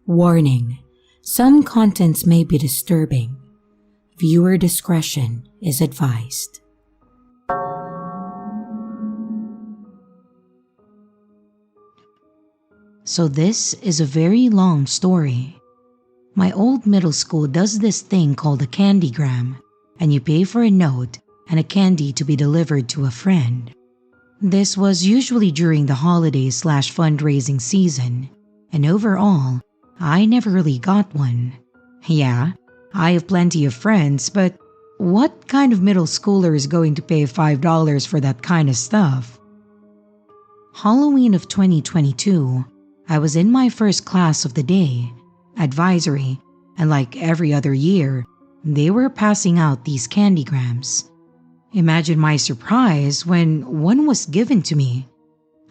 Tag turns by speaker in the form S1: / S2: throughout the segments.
S1: Warning: some contents may be disturbing. Viewer discretion is advised.
S2: So this is a very long story. My old middle school does this thing called a candygram, and you pay for a note and a candy to be delivered to a friend. This was usually during the holiday/fundraising season, and overall, I never really got one. Yeah, I have plenty of friends, but what kind of middle schooler is going to pay $5 for that kind of stuff? Halloween of 2022, I was in my first class of the day, advisory, and like every other year, they were passing out these candygrams. Imagine my surprise when one was given to me.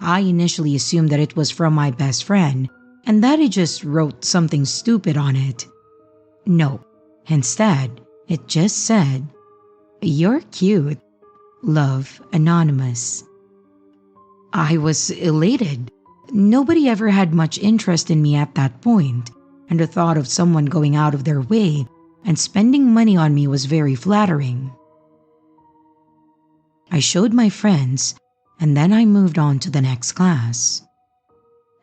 S2: I initially assumed that it was from my best friend and that he just wrote something stupid on it. No, instead, it just said, "You're cute. Love, Anonymous." I was elated. Nobody ever had much interest in me at that point, and the thought of someone going out of their way and spending money on me was very flattering. I showed my friends, and then I moved on to the next class.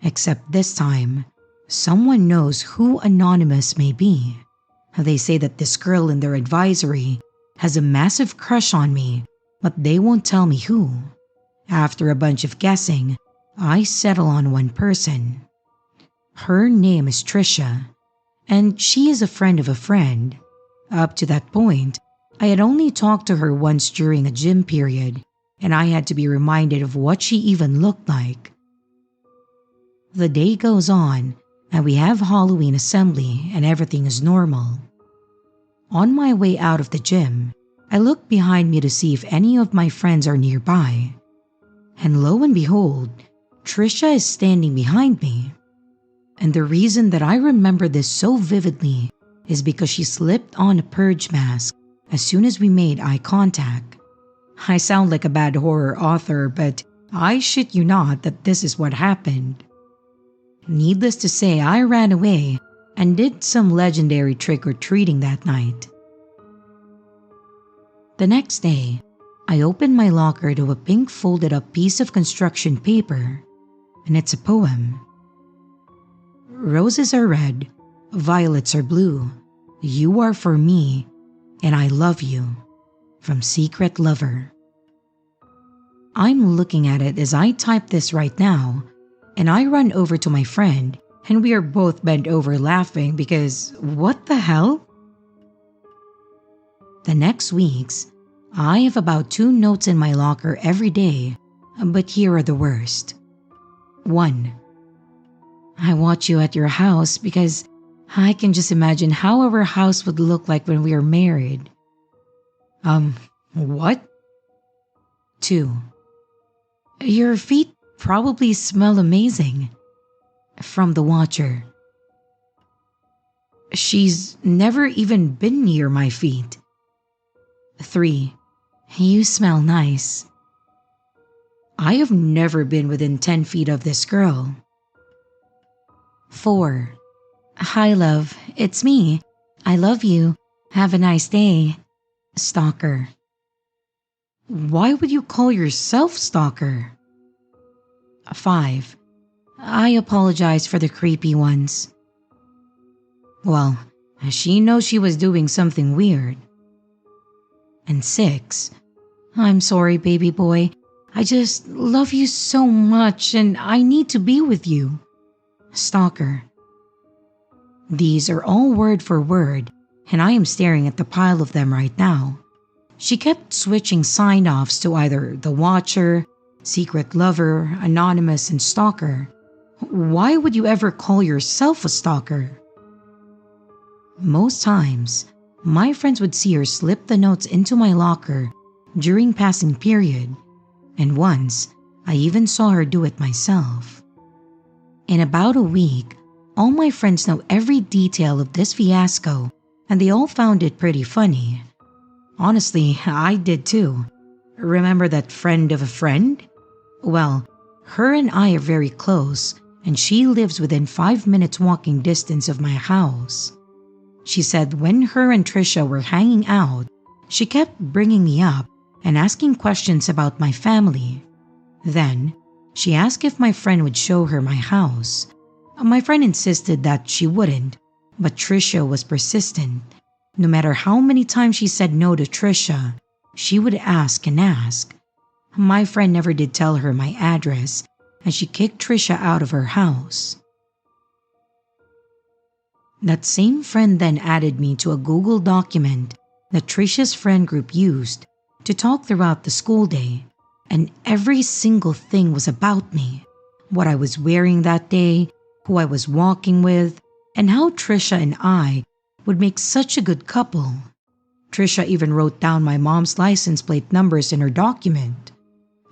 S2: Except this time, someone knows who Anonymous may be. They say that this girl in their advisory has a massive crush on me, but they won't tell me who. After a bunch of guessing, I settle on one person. Her name is Trisha, and she is a friend of a friend. Up to that point, I had only talked to her once during a gym period, and I had to be reminded of what she even looked like. The day goes on, and we have Halloween assembly and everything is normal. On my way out of the gym, I look behind me to see if any of my friends are nearby. And lo and behold, Trisha is standing behind me. And the reason that I remember this so vividly is because she slipped on a purge mask as soon as we made eye contact. I sound like a bad horror author, but I shit you not that this is what happened. Needless to say, I ran away and did some legendary trick-or-treating that night. The next day, I opened my locker to a pink folded-up piece of construction paper, and it's a poem. Roses are red, violets are blue. You are for me, and I love you. From Secret Lover. I'm looking at it as I type this right now, and I run over to my friend, and we are both bent over laughing because what the hell? The next weeks, I have about 2 notes in my locker every day, but here are the worst. 1. I watch you at your house because I can just imagine how our house would look like when we are married. What? 2. Your feet probably smell amazing. From the Watcher. She's never even been near my feet. 3. You smell nice. I have never been within 10 feet of this girl. 4. Hi love, it's me. I love you. Have a nice day. Stalker. Why would you call yourself Stalker? 5. I apologize for the creepy ones. Well, she knows she was doing something weird. And 6. I'm sorry, baby boy. I just love you so much and I need to be with you. Stalker. These are all word for word, and I am staring at the pile of them right now. She kept switching sign-offs to either the Watcher, Secret Lover, Anonymous, and Stalker. Why would you ever call yourself a stalker? Most times, my friends would see her slip the notes into my locker during passing period, and once, I even saw her do it myself. In about a week, all my friends know every detail of this fiasco, and they all found it pretty funny. Honestly, I did too. Remember that friend of a friend? Well, her and I are very close, and she lives within 5 minutes walking distance of my house. She said when her and Trisha were hanging out, she kept bringing me up and asking questions about my family. Then, she asked if my friend would show her my house. My friend insisted that she wouldn't, but Trisha was persistent. No matter how many times she said no to Trisha, she would ask and ask. My friend never did tell her my address, and she kicked Trisha out of her house. That same friend then added me to a Google document that Trisha's friend group used to talk throughout the school day, and every single thing was about me. What I was wearing that day, who I was walking with, and how Trisha and I would make such a good couple. Trisha even wrote down my mom's license plate numbers in her document.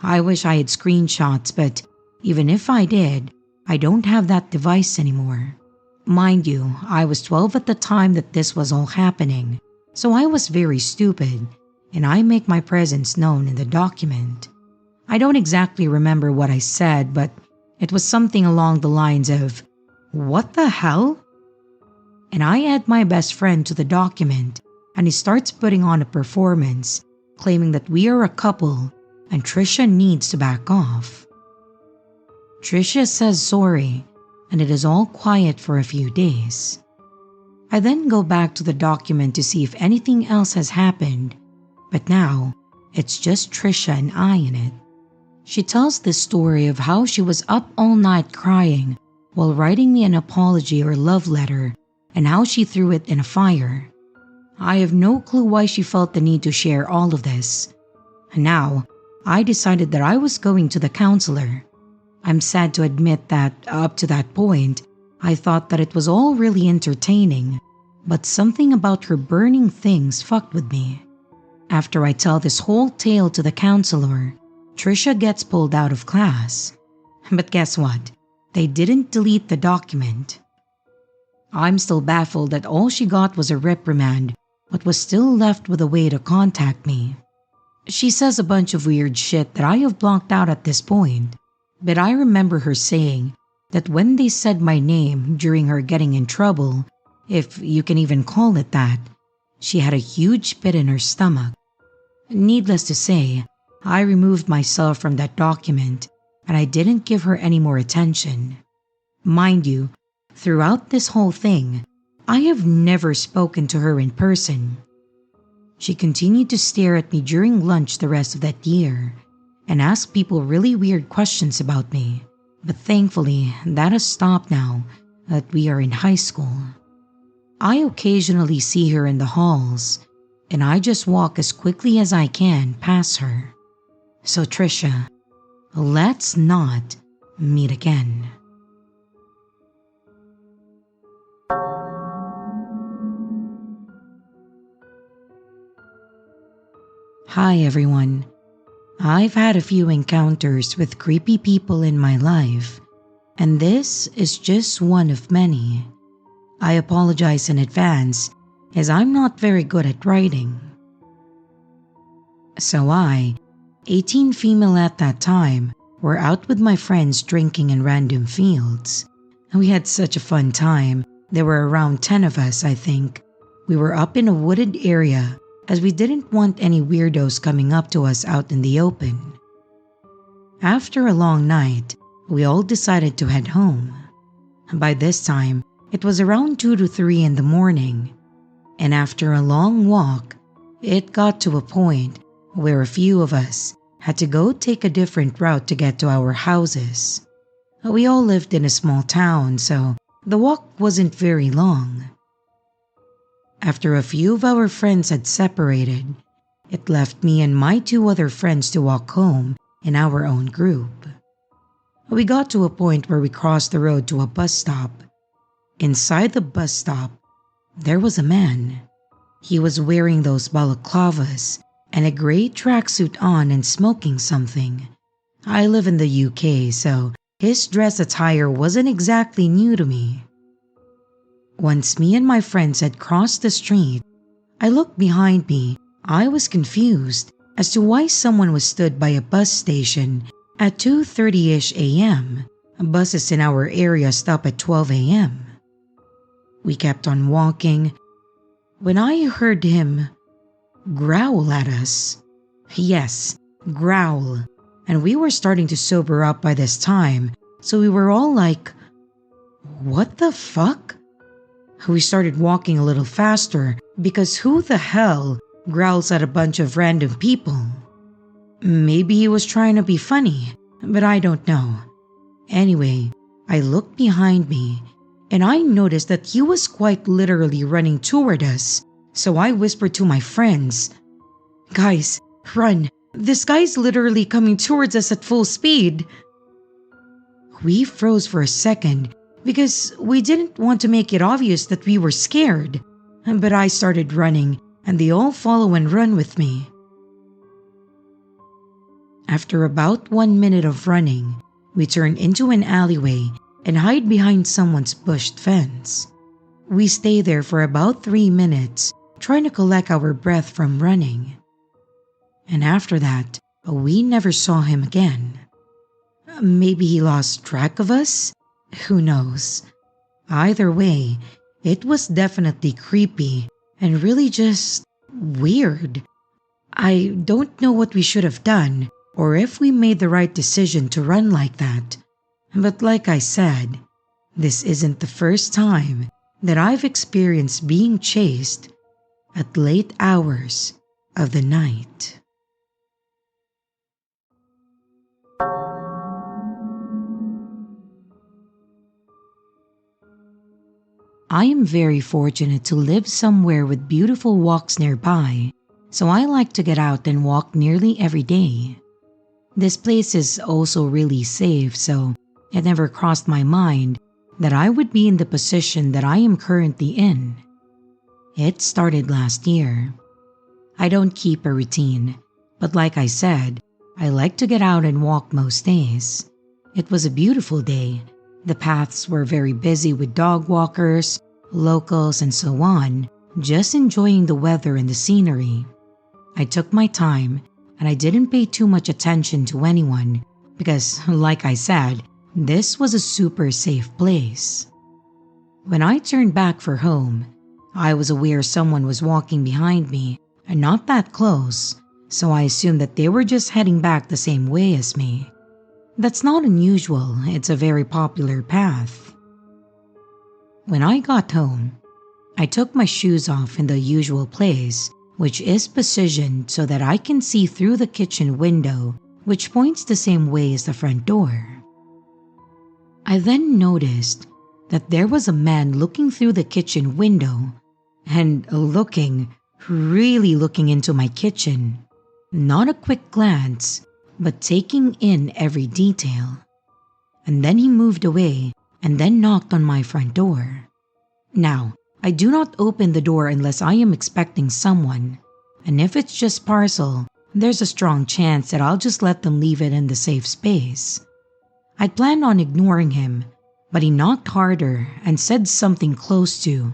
S2: I wish I had screenshots, but even if I did, I don't have that device anymore. Mind you, I was 12 at the time that this was all happening, so I was very stupid, and I make my presence known in the document. I don't exactly remember what I said, but it was something along the lines of, "What the hell?" And I add my best friend to the document, and he starts putting on a performance, claiming that we are a couple and Trisha needs to back off. Trisha says sorry, and it is all quiet for a few days. I then go back to the document to see if anything else has happened, but now it's just Trisha and I in it. She tells this story of how she was up all night crying while writing me an apology or love letter, and how she threw it in a fire. I have no clue why she felt the need to share all of this. And now, I decided that I was going to the counselor. I'm sad to admit that, up to that point, I thought that it was all really entertaining, but something about her burning things fucked with me. After I tell this whole tale to the counselor, Trisha gets pulled out of class. But guess what? They didn't delete the document. I'm still baffled that all she got was a reprimand, but was still left with a way to contact me. She says a bunch of weird shit that I have blocked out at this point, but I remember her saying that when they said my name during her getting in trouble, if you can even call it that, she had a huge pit in her stomach. Needless to say, I removed myself from that document and I didn't give her any more attention. Mind you, throughout this whole thing, I have never spoken to her in person. She continued to stare at me during lunch the rest of that year and ask people really weird questions about me, but thankfully that has stopped now that we are in high school. I occasionally see her in the halls, and I just walk as quickly as I can past her. So Trisha, let's not meet again. Hi everyone. I've had a few encounters with creepy people in my life, and this is just one of many. I apologize in advance as I'm not very good at writing. So I, 18 female at that time, were out with my friends drinking in random fields. We had such a fun time. There were around 10 of us, I think. We were up in a wooded area as we didn't want any weirdos coming up to us out in the open. After a long night, we all decided to head home. By this time, it was around 2 to 3 in the morning, and after a long walk, it got to a point where a few of us had to go take a different route to get to our houses. We all lived in a small town, so the walk wasn't very long. After a few of our friends had separated, it left me and my 2 other friends to walk home in our own group. We got to a point where we crossed the road to a bus stop. Inside the bus stop, there was a man. He was wearing those balaclavas and a gray tracksuit on and smoking something. I live in the UK, so his dress attire wasn't exactly new to me. Once me and my friends had crossed the street, I looked behind me. I was confused as to why someone was stood by a bus station at 2:30-ish a.m., buses in our area stop at 12 a.m. We kept on walking when I heard him growl at us. Yes, growl. And we were starting to sober up by this time, so we were all like, what the fuck? We started walking a little faster because who the hell growls at a bunch of random people? Maybe he was trying to be funny, but I don't know. Anyway, I looked behind me and I noticed that he was quite literally running toward us, so I whispered to my friends, "Guys, run! This guy's literally coming towards us at full speed." We froze for a second because we didn't want to make it obvious that we were scared, but I started running and they all follow and run with me. After about 1 minute of running, we turn into an alleyway and hide behind someone's bushed fence. We stay there for about 3 minutes, trying to collect our breath from running. And after that, we never saw him again. Maybe he lost track of us? Who knows? Either way, it was definitely creepy and really just weird. I don't know what we should have done or if we made the right decision to run like that. But like I said, this isn't the first time that I've experienced being chased at late hours of the night. I am very fortunate to live somewhere with beautiful walks nearby, so I like to get out and walk nearly every day. This place is also really safe, so it never crossed my mind that I would be in the position that I am currently in. It started last year. I don't keep a routine, but like I said, I like to get out and walk most days. It was a beautiful day. The paths were very busy with dog walkers, locals, and so on, just enjoying the weather and the scenery. I took my time and I didn't pay too much attention to anyone because, like I said, this was a super safe place. When I turned back for home, I was aware someone was walking behind me and not that close, so I assumed that they were just heading back the same way as me. That's not unusual, it's a very popular path. When I got home, I took my shoes off in the usual place, which is positioned so that I can see through the kitchen window, which points the same way as the front door. I then noticed that there was a man looking through the kitchen window and really looking into my kitchen. Not a quick glance, but taking in every detail. And then he moved away and then knocked on my front door. Now, I do not open the door unless I am expecting someone, and if it's just parcel, there's a strong chance that I'll just let them leave it in the safe space. I'd planned on ignoring him, but he knocked harder and said something close to,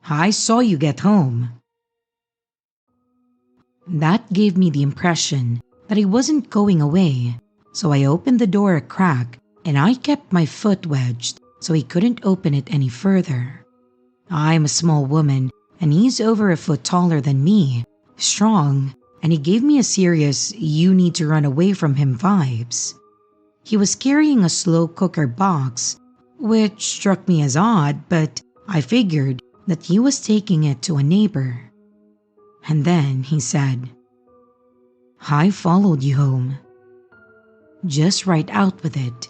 S2: "I saw you get home." That gave me the impression that he wasn't going away, so I opened the door a crack and I kept my foot wedged so he couldn't open it any further. I'm a small woman and he's over a foot taller than me, strong, and he gave me a serious "you need to run away from him" vibes. He was carrying a slow cooker box, which struck me as odd, but I figured that he was taking it to a neighbor. And then he said, "I followed you home." Just right out with it.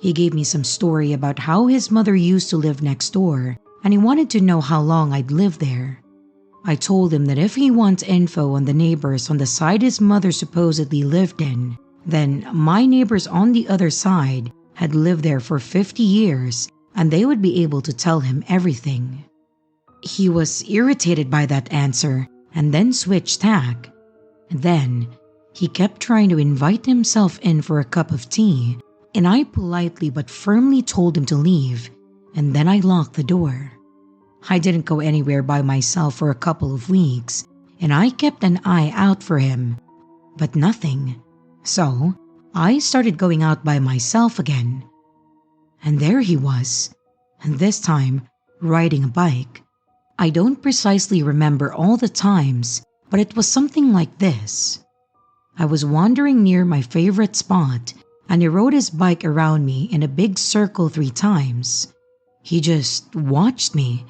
S2: He gave me some story about how his mother used to live next door and he wanted to know how long I'd lived there. I told him that if he wants info on the neighbors on the side his mother supposedly lived in, then my neighbors on the other side had lived there for 50 years and they would be able to tell him everything. He was irritated by that answer and then switched tack. Then he kept trying to invite himself in for a cup of tea, and I politely but firmly told him to leave, and then I locked the door. I didn't go anywhere by myself for a couple of weeks, and I kept an eye out for him, but nothing. So I started going out by myself again. And there he was, and this time riding a bike. I don't precisely remember all the times, but it was something like this. I was wandering near my favorite spot, and he rode his bike around me in a big circle 3 times. He just watched me,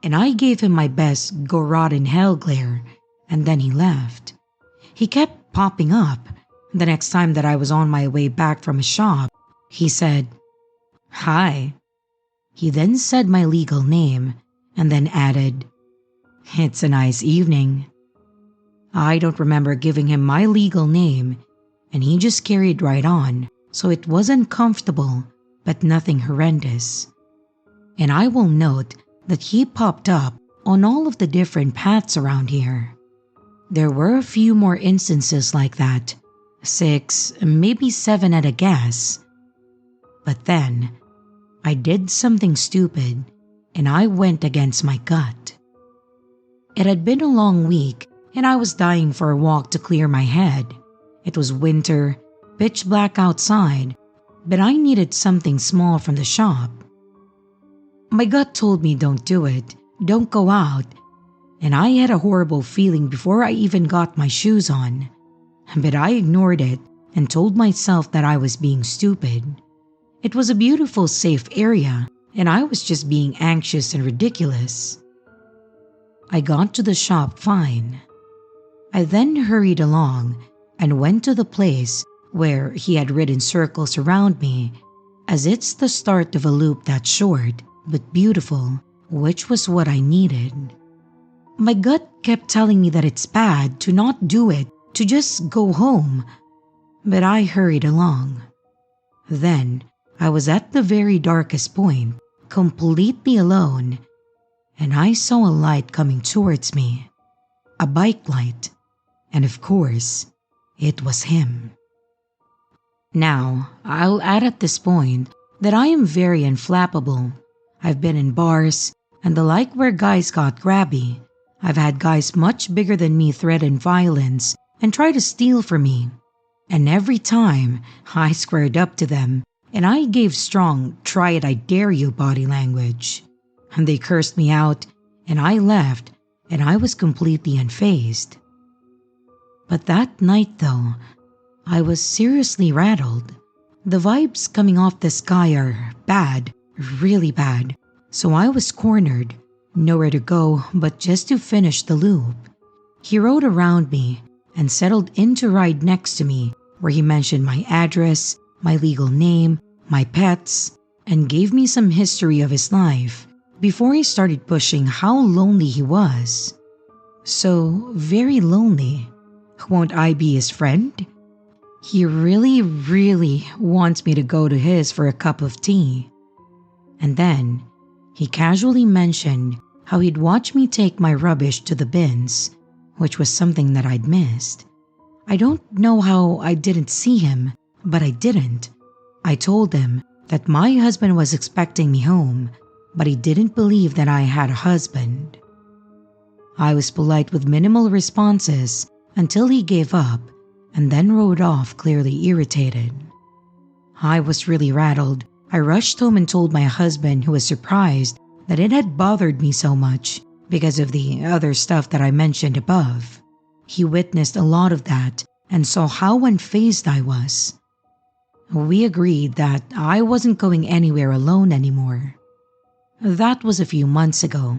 S2: and I gave him my best go rot in hell glare, and then he left. He kept popping up. The next time that I was on my way back from a shop, he said, "Hi." He then said my legal name and then added, "It's a nice evening." I don't remember giving him my legal name, and he just carried right on, so it was uncomfortable, but nothing horrendous. And I will note that he popped up on all of the different paths around here. There were a few more instances like that, 6, maybe 7 at a guess. But then, I did something stupid, and I went against my gut. It had been a long week, and I was dying for a walk to clear my head. It was winter, pitch black outside, but I needed something small from the shop. My gut told me don't do it, don't go out, and I had a horrible feeling before I even got my shoes on. But I ignored it and told myself that I was being stupid. It was a beautiful, safe area, and I was just being anxious and ridiculous. I got to the shop fine. I then hurried along and went to the place where he had ridden circles around me, as it's the start of a loop that's short but beautiful, which was what I needed. My gut kept telling me that it's bad to not do it, to just go home, but I hurried along. Then I was at the very darkest point, completely alone, and I saw a light coming towards me, a bike light, and of course, it was him. Now, I'll add at this point that I am very inflammable. I've been in bars and the like where guys got grabby. I've had guys much bigger than me threaten violence and try to steal from me. And every time, I squared up to them and I gave strong "try it, I dare you" body language. And they cursed me out and I left, and I was completely unfazed. But that night though, I was seriously rattled. The vibes coming off this guy are bad, really bad, so I was cornered, nowhere to go but just to finish the loop. He rode around me and settled in to ride next to me, where he mentioned my address, my legal name, my pets, and gave me some history of his life before he started pushing how lonely he was. So very lonely. Won't I be his friend? He really, really wants me to go to his for a cup of tea. And then he casually mentioned how he'd watch me take my rubbish to the bins, which was something that I'd missed. I don't know how I didn't see him, but I didn't. I told him that my husband was expecting me home, but he didn't believe that I had a husband. I was polite with minimal responses until he gave up and then rode off, clearly irritated. I was really rattled. I rushed home and told my husband, who was surprised that it had bothered me so much because of the other stuff that I mentioned above. He witnessed a lot of that and saw how unfazed I was. We agreed that I wasn't going anywhere alone anymore. That was a few months ago.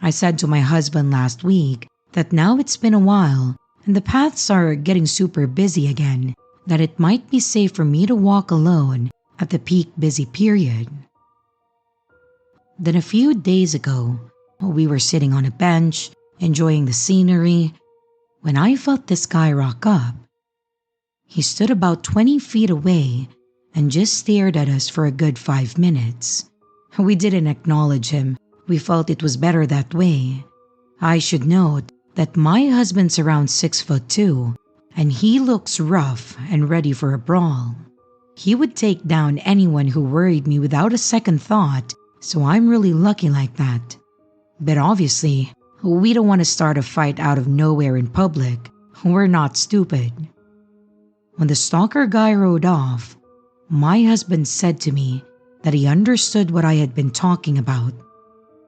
S2: I said to my husband last week that now it's been a while and the paths are getting super busy again, that it might be safe for me to walk alone at the peak busy period. Then a few days ago, we were sitting on a bench, enjoying the scenery, when I felt this guy rock up. He stood about 20 feet away and just stared at us for a good 5 minutes. We didn't acknowledge him. We felt it was better that way. I should note that my husband's around 6'2", and he looks rough and ready for a brawl. He would take down anyone who worried me without a second thought, so I'm really lucky like that. But obviously, we don't want to start a fight out of nowhere in public. We're not stupid. When the stalker guy rode off, my husband said to me that he understood what I had been talking about.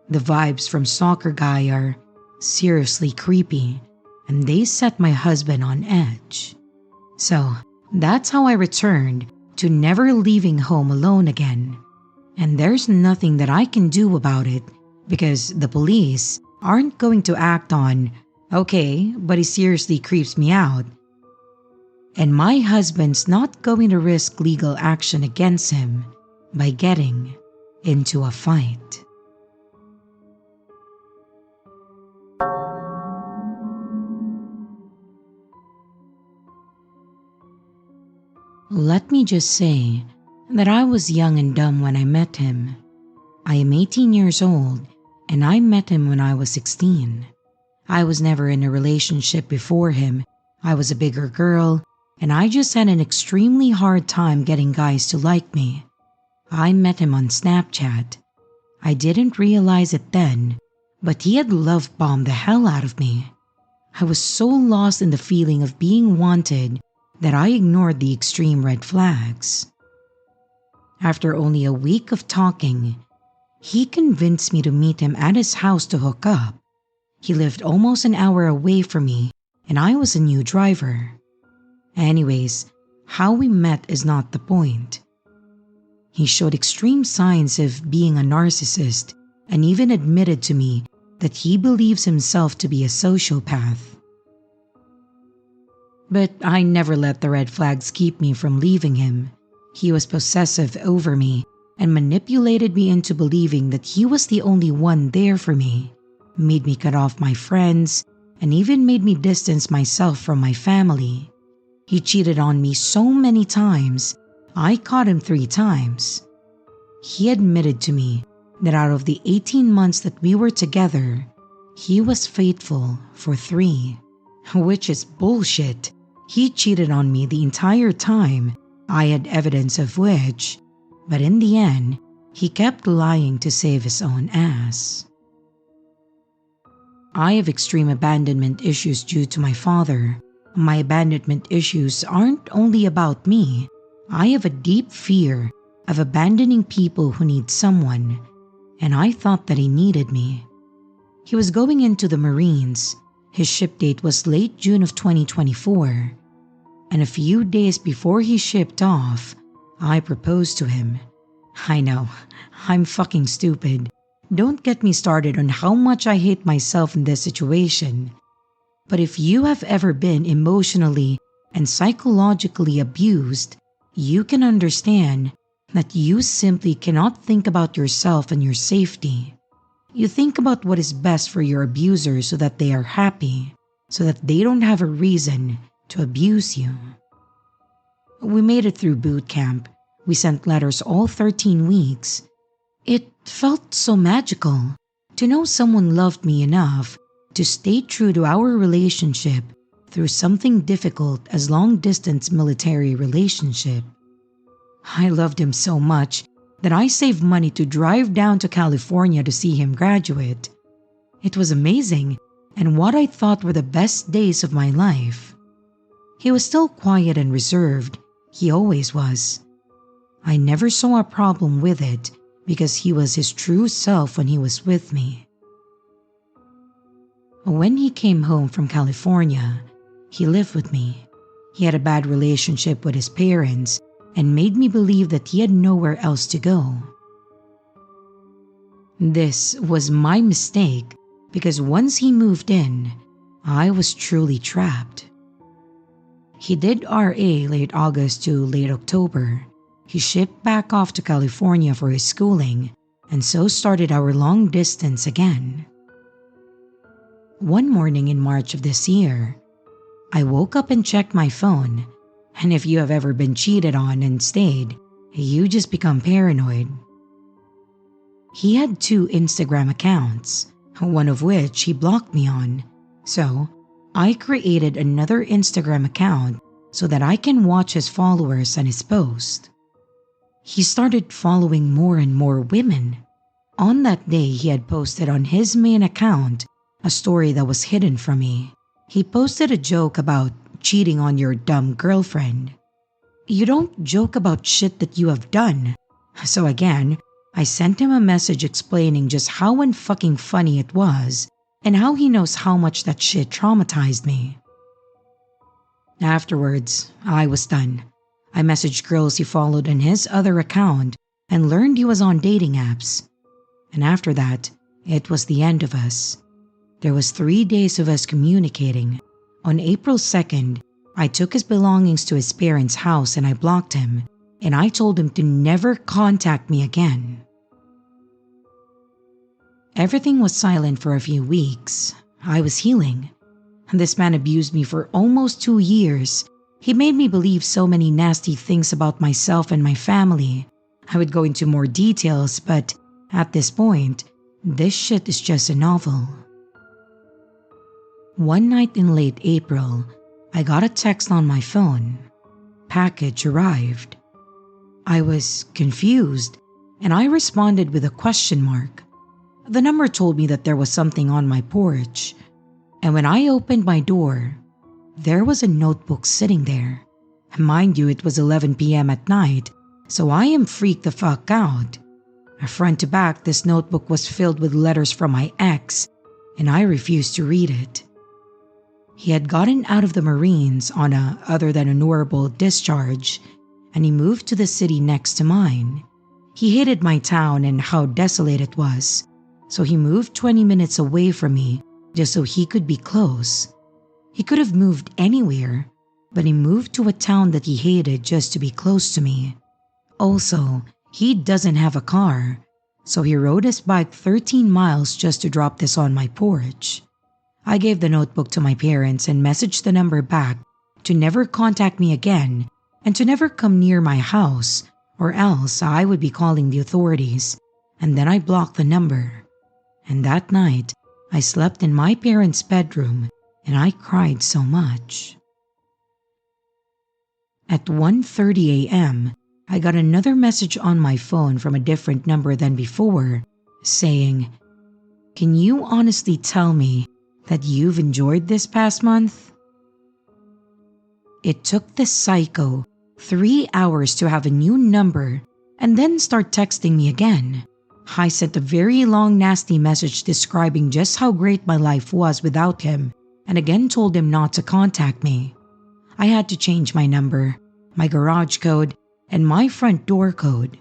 S2: The vibes from stalker guy are seriously creepy, and they set my husband on edge. So that's how I returned to never leaving home alone again. And there's nothing that I can do about it because the police aren't going to act on, okay, but he seriously creeps me out. And my husband's not going to risk legal action against him by getting into a fight. Let me just say that I was young and dumb when I met him. I am 18 years old and I met him when I was 16. I was never in a relationship before him. I was a bigger girl and I just had an extremely hard time getting guys to like me. I met him on Snapchat. I didn't realize it then, but he had love bombed the hell out of me. I was so lost in the feeling of being wanted that I ignored the extreme red flags. After only a week of talking, he convinced me to meet him at his house to hook up. He lived almost an hour away from me and I was a new driver. Anyways, how we met is not the point. He showed extreme signs of being a narcissist and even admitted to me that he believes himself to be a sociopath. But I never let the red flags keep me from leaving him. He was possessive over me and manipulated me into believing that he was the only one there for me, made me cut off my friends, and even made me distance myself from my family. He cheated on me so many times, I caught him 3 times. He admitted to me that out of the 18 months that we were together, he was faithful for 3, which is bullshit. He cheated on me the entire time, I had evidence of which, but in the end, he kept lying to save his own ass. I have extreme abandonment issues due to my father. My abandonment issues aren't only about me. I have a deep fear of abandoning people who need someone, and I thought that he needed me. He was going into the Marines. His ship date was late June of 2024, and a few days before he shipped off, I proposed to him. I know, I'm fucking stupid. Don't get me started on how much I hate myself in this situation. But if you have ever been emotionally and psychologically abused, you can understand that you simply cannot think about yourself and your safety. You think about what is best for your abuser so that they are happy, so that they don't have a reason to abuse you. We made it through boot camp. We sent letters all 13 weeks. It felt so magical to know someone loved me enough to stay true to our relationship through something difficult as long-distance military relationship. I loved him so much that I saved money to drive down to California to see him graduate. It was amazing and what I thought were the best days of my life. He was still quiet and reserved. He always was. I never saw a problem with it because he was his true self when he was with me. When he came home from California, he lived with me. He had a bad relationship with his parents and made me believe that he had nowhere else to go. This was my mistake because once he moved in, I was truly trapped. He did RA late August to late October. He shipped back off to California for his schooling and so started our long distance again. One morning in March of this year, I woke up and checked my phone, and if you have ever been cheated on and stayed, you just become paranoid. He had 2 Instagram accounts, one of which he blocked me on, so I created another Instagram account so that I can watch his followers and his posts. He started following more and more women. On that day, he had posted on his main account a story that was hidden from me. He posted a joke about cheating on your dumb girlfriend. You don't joke about shit that you have done. So again, I sent him a message explaining just how unfucking funny it was and how he knows how much that shit traumatized me. Afterwards, I was done. I messaged girls he followed on his other account and learned he was on dating apps. And after that, it was the end of us. There was 3 days of us communicating. On April 2nd, I took his belongings to his parents' house and I blocked him, and I told him to never contact me again. Everything was silent for a few weeks. I was healing. This man abused me for almost 2 years. He made me believe so many nasty things about myself and my family. I would go into more details, but at this point, this shit is just a novel. One night in late April, I got a text on my phone. Package arrived. I was confused, and I responded with a question mark. The number told me that there was something on my porch, and when I opened my door, there was a notebook sitting there. Mind you, it was 11 p.m. at night, so I am freaked the fuck out. Front to back, this notebook was filled with letters from my ex, and I refused to read it. He had gotten out of the Marines on a other than honorable discharge, and he moved to the city next to mine. He hated my town and how desolate it was, so he moved 20 minutes away from me just so he could be close. He could have moved anywhere, but he moved to a town that he hated just to be close to me. Also, he doesn't have a car, so he rode his bike 13 miles just to drop this on my porch. I gave the notebook to my parents and messaged the number back to never contact me again and to never come near my house, or else I would be calling the authorities, and then I blocked the number. And that night, I slept in my parents' bedroom and I cried so much. At 1:30 a.m., I got another message on my phone from a different number than before, saying, "Can you honestly tell me that you've enjoyed this past month?" It took this psycho 3 hours to have a new number and then start texting me again. I sent a very long nasty message describing just how great my life was without him and again told him not to contact me. I had to change my number, my garage code, and my front door code.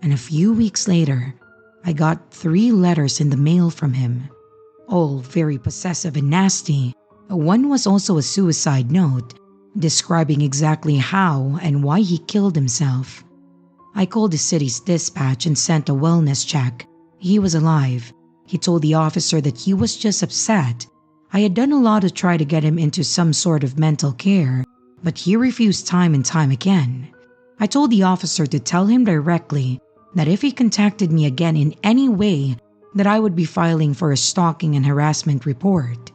S2: And a few weeks later, I got 3 letters in the mail from him, all very possessive and nasty. One was also a suicide note, describing exactly how and why he killed himself. I called the city's dispatch and sent a wellness check. He was alive. He told the officer that he was just upset. I had done a lot to try to get him into some sort of mental care, but he refused time and time again. I told the officer to tell him directly that if he contacted me again in any way, that I would be filing for a stalking and harassment report.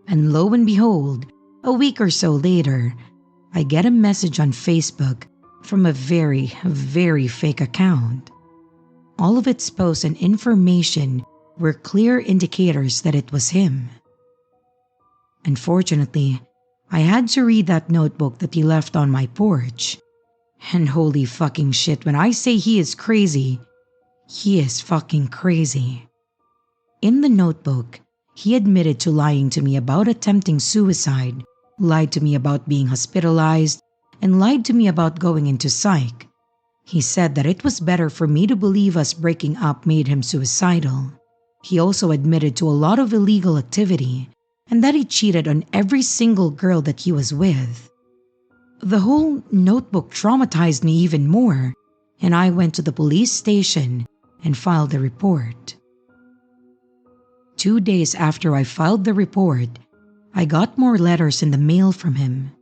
S2: And lo and behold, a week or so later, I get a message on Facebook from a very, very fake account. All of its posts and information were clear indicators that it was him. Unfortunately, I had to read that notebook that he left on my porch. And holy fucking shit, when I say he is crazy, he is fucking crazy. In the notebook, he admitted to lying to me about attempting suicide, lied to me about being hospitalized, and lied to me about going into psych. He said that it was better for me to believe us breaking up made him suicidal. He also admitted to a lot of illegal activity, and that he cheated on every single girl that he was with. The whole notebook traumatized me even more, and I went to the police station and filed a report. 2 days after I filed the report, I got more letters in the mail from him.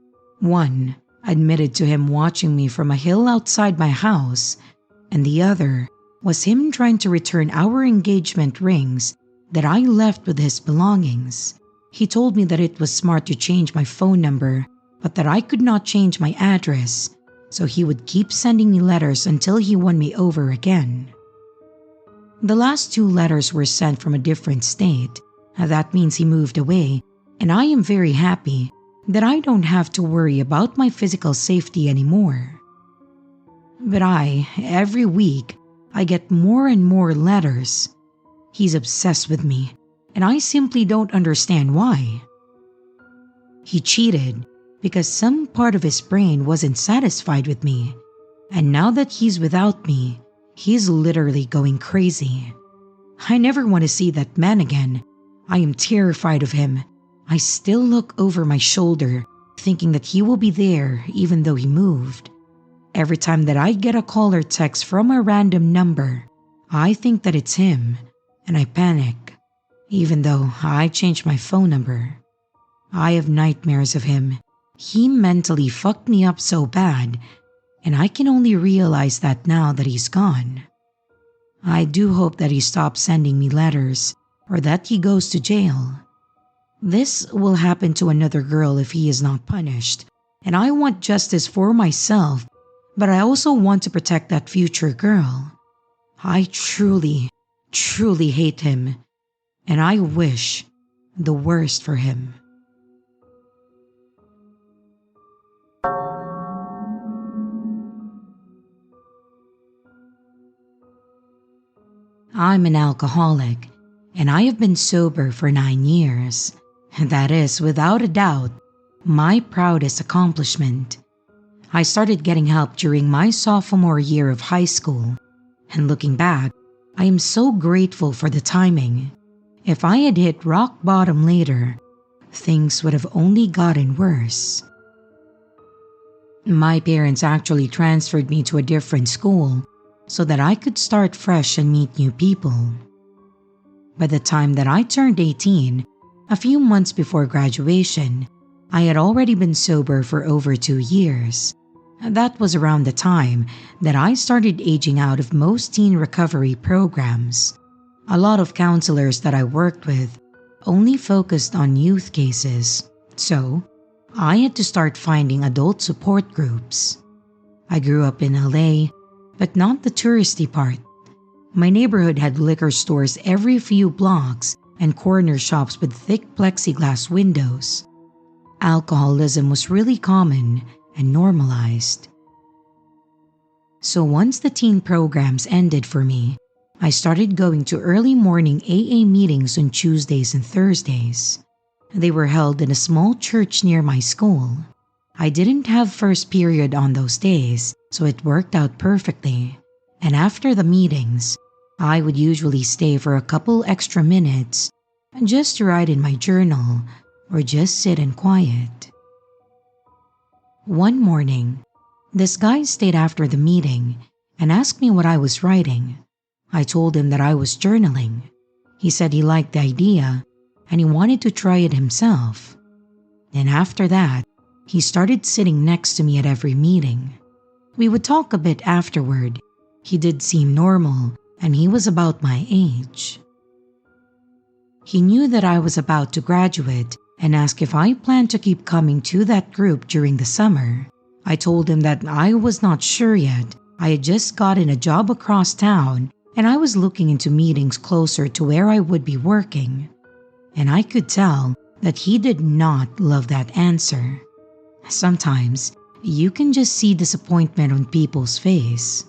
S2: One admitted to him watching me from a hill outside my house, and the other was him trying to return our engagement rings that I left with his belongings. He told me that it was smart to change my phone number, but that I could not change my address, so he would keep sending me letters until he won me over again. The last 2 letters were sent from a different state. That means he moved away, and I am very happy that I don't have to worry about my physical safety anymore. But every week, I get more and more letters. He's obsessed with me, and I simply don't understand why. He cheated because some part of his brain wasn't satisfied with me, and now that he's without me, he's literally going crazy. I never want to see that man again. I am terrified of him. I still look over my shoulder, thinking that he will be there even though he moved. Every time that I get a call or text from a random number, I think that it's him, and I panic, even though I changed my phone number. I have nightmares of him. He mentally fucked me up so bad, and I can only realize that now that he's gone. I do hope that he stops sending me letters, or that he goes to jail. This will happen to another girl if he is not punished, and I want justice for myself, but I also want to protect that future girl. I truly, truly hate him, and I wish the worst for him. I'm an alcoholic, and I have been sober for 9 years. That is, without a doubt, my proudest accomplishment. I started getting help during my sophomore year of high school, and looking back, I am so grateful for the timing. If I had hit rock bottom later, things would have only gotten worse. My parents actually transferred me to a different school so that I could start fresh and meet new people. By the time that I turned 18, a few months before graduation, I had already been sober for over 2 years. That was around the time that I started aging out of most teen recovery programs. A lot of counselors that I worked with only focused on youth cases, so I had to start finding adult support groups. I grew up in LA, but not the touristy part. My neighborhood had liquor stores every few blocks and corner shops with thick plexiglass windows. Alcoholism was really common and normalized. So once the teen programs ended for me, I started going to early morning AA meetings on Tuesdays and Thursdays. They were held in a small church near my school. I didn't have first period on those days, so it worked out perfectly. And after the meetings, I would usually stay for a couple extra minutes just to write in my journal or just sit in quiet. One morning, this guy stayed after the meeting and asked me what I was writing. I told him that I was journaling. He said he liked the idea and he wanted to try it himself. And after that, he started sitting next to me at every meeting. We would talk a bit afterward. He did seem normal and he was about my age. He knew that I was about to graduate and asked if I planned to keep coming to that group during the summer. I told him that I was not sure yet. I had just gotten a job across town and I was looking into meetings closer to where I would be working. And I could tell that he did not love that answer. Sometimes, you can just see disappointment on people's face.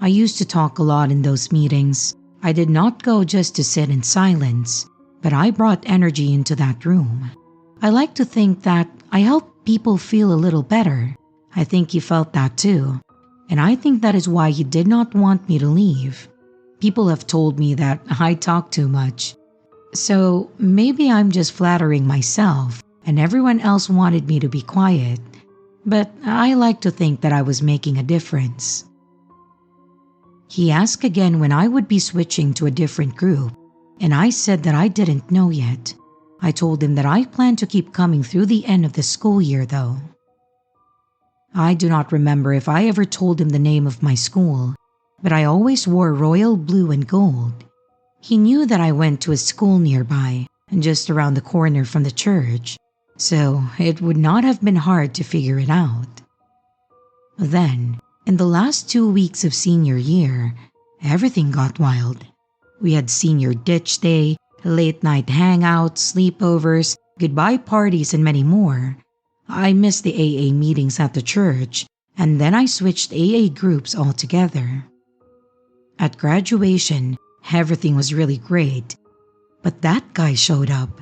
S2: I used to talk a lot in those meetings. I did not go just to sit in silence, but I brought energy into that room. I like to think that I helped people feel a little better. I think he felt that too, and I think that is why he did not want me to leave. People have told me that I talk too much. So maybe I'm just flattering myself and everyone else wanted me to be quiet, but I like to think that I was making a difference. He asked again when I would be switching to a different group, and I said that I didn't know yet. I told him that I planned to keep coming through the end of the school year though. I do not remember if I ever told him the name of my school, but I always wore royal blue and gold. He knew that I went to a school nearby and just around the corner from the church, so it would not have been hard to figure it out. Then, in the last 2 weeks of senior year, everything got wild. We had senior ditch day, late night hangouts, sleepovers, goodbye parties, and many more. I missed the AA meetings at the church, and then I switched AA groups altogether. At graduation, everything was really great, but that guy showed up.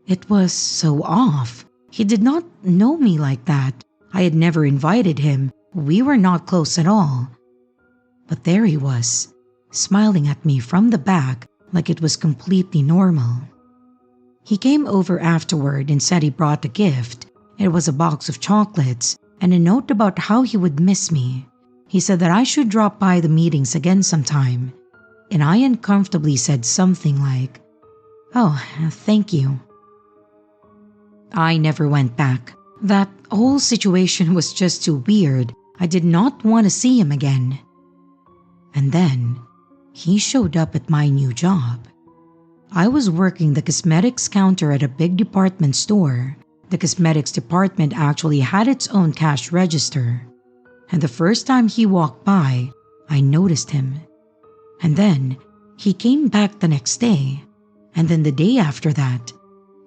S2: It was so off. He did not know me like that. I had never invited him. We were not close at all. But there he was, smiling at me from the back like it was completely normal. He came over afterward and said he brought a gift. It was a box of chocolates and a note about how he would miss me. He said that I should drop by the meetings again sometime, and I uncomfortably said something like, "Oh, thank you." I never went back. That whole situation was just too weird. I did not want to see him again. And then, he showed up at my new job. I was working the cosmetics counter at a big department store. The cosmetics department actually had its own cash register. And the first time he walked by, I noticed him. And then, he came back the next day. And then the day after that.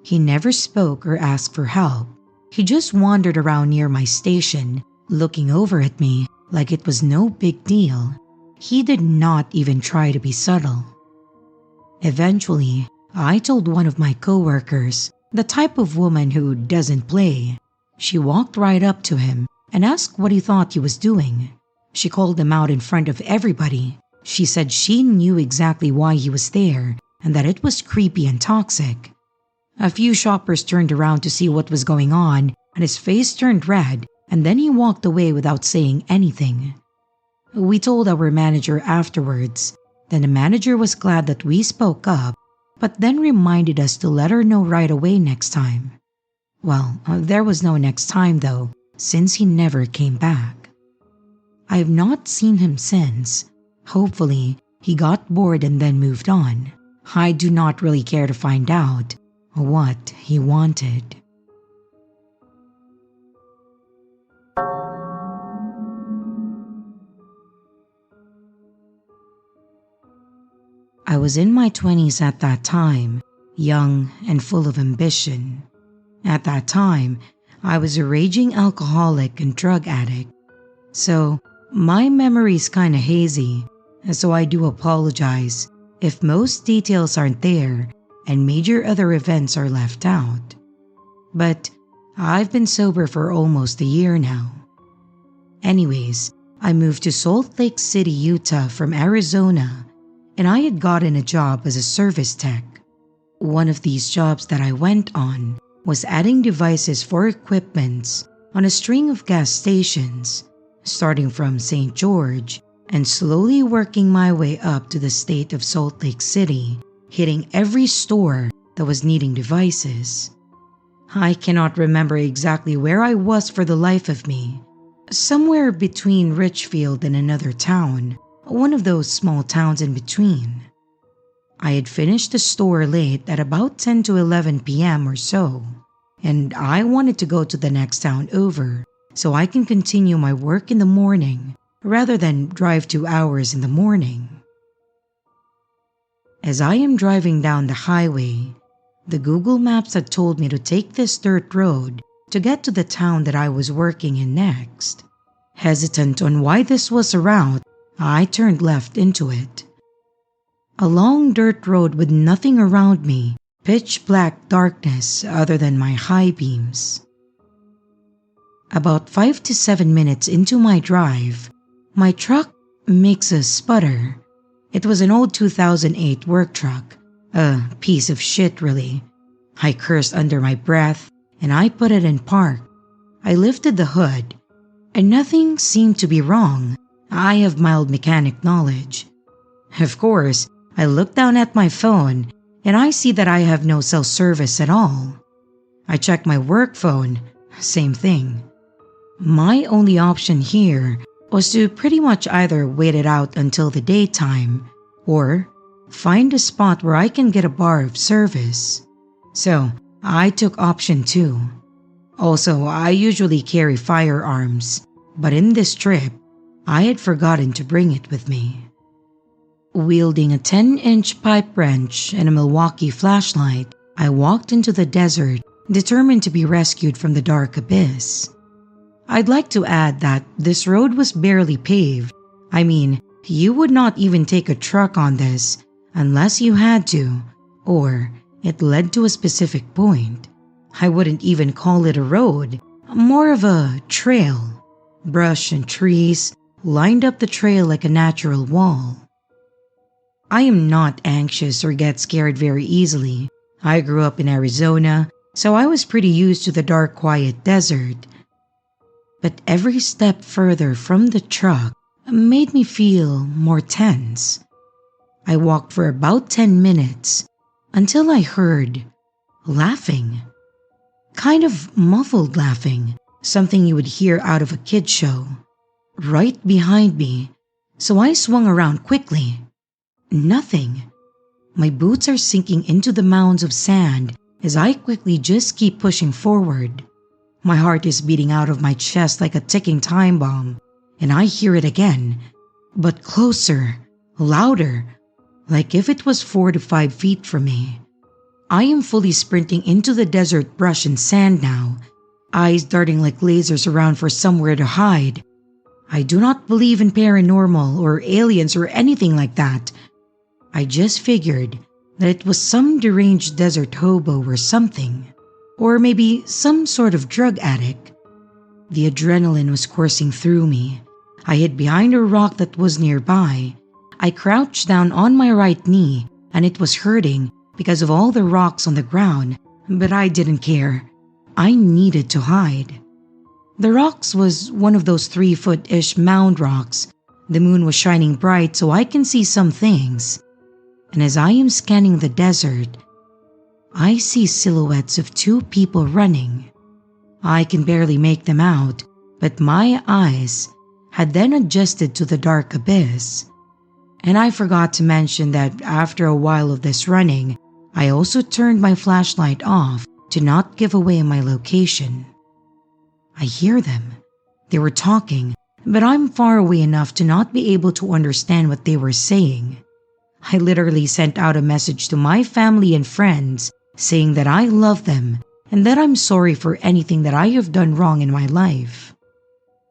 S2: He never spoke or asked for help. He just wandered around near my station, looking over at me like it was no big deal. He did not even try to be subtle. Eventually, I told one of my coworkers, the type of woman who doesn't play. She walked right up to him and asked what he thought he was doing. She called him out in front of everybody. She said she knew exactly why he was there and that it was creepy and toxic. A few shoppers turned around to see what was going on, and his face turned red, and then he walked away without saying anything. We told our manager afterwards. Then the manager was glad that we spoke up, but then reminded us to let her know right away next time. Well, there was no next time though, since he never came back. I have not seen him since. Hopefully, he got bored and then moved on. I do not really care to find out what he wanted. I was in my 20s at that time, young and full of ambition. At that time, I was a raging alcoholic and drug addict. So, my memory's kinda hazy, so I do apologize if most details aren't there and major other events are left out. But I've been sober for almost a year now. Anyways, I moved to Salt Lake City, Utah from Arizona, and I had gotten a job as a service tech. One of these jobs that I went on was adding devices for equipments on a string of gas stations, starting from St. George and slowly working my way up to the state of Salt Lake City, hitting every store that was needing devices. I cannot remember exactly where I was for the life of me. Somewhere between Richfield and another town, one of those small towns in between. I had finished the store late at about 10 to 11 p.m. or so, and I wanted to go to the next town over so I can continue my work in the morning rather than drive 2 hours in the morning. As I am driving down the highway, the Google Maps had told me to take this dirt road to get to the town that I was working in next. Hesitant on why this was a route, I turned left into it. A long dirt road with nothing around me, pitch black darkness other than my high beams. About 5 to 7 minutes into my drive, my truck makes a sputter. It was an old 2008 work truck, a piece of shit really. I cursed under my breath and I put it in park. I lifted the hood and nothing seemed to be wrong. I have mild mechanic knowledge. Of course, I look down at my phone and I see that I have no cell service at all. I check my work phone, same thing. My only option here was to pretty much either wait it out until the daytime or find a spot where I can get a bar of service. So I took option 2. Also, I usually carry firearms, but in this trip, I had forgotten to bring it with me. Wielding a 10-inch pipe wrench and a Milwaukee flashlight, I walked into the desert determined to be rescued from the dark abyss. I'd like to add that this road was barely paved. I mean, you would not even take a truck on this unless you had to, or it led to a specific point. I wouldn't even call it a road, more of a trail. Brush and trees lined up the trail like a natural wall. I am not anxious or get scared very easily. I grew up in Arizona, so I was pretty used to the dark, quiet desert. But every step further from the truck made me feel more tense. I walked for about 10 minutes until I heard laughing. Kind of muffled laughing, something you would hear out of a kid's show, right behind me, so I swung around quickly. Nothing. My boots are sinking into the mounds of sand as I quickly just keep pushing forward. My heart is beating out of my chest like a ticking time bomb, and I hear it again, but closer, louder, like if it was 4 to 5 feet from me. I am fully sprinting into the desert brush and sand now, eyes darting like lasers around for somewhere to hide. I do not believe in paranormal or aliens or anything like that. I just figured that it was some deranged desert hobo or something, or maybe some sort of drug addict. The adrenaline was coursing through me. I hid behind a rock that was nearby. I crouched down on my right knee, and it was hurting because of all the rocks on the ground, but I didn't care. I needed to hide. The rocks was one of those 3-foot-ish mound rocks. The moon was shining bright so I can see some things. And as I am scanning the desert, I see silhouettes of 2 people running. I can barely make them out, but my eyes had then adjusted to the dark abyss. And I forgot to mention that after a while of this running, I also turned my flashlight off to not give away my location. I hear them. They were talking, but I'm far away enough to not be able to understand what they were saying. I literally sent out a message to my family and friends saying that I love them and that I'm sorry for anything that I have done wrong in my life.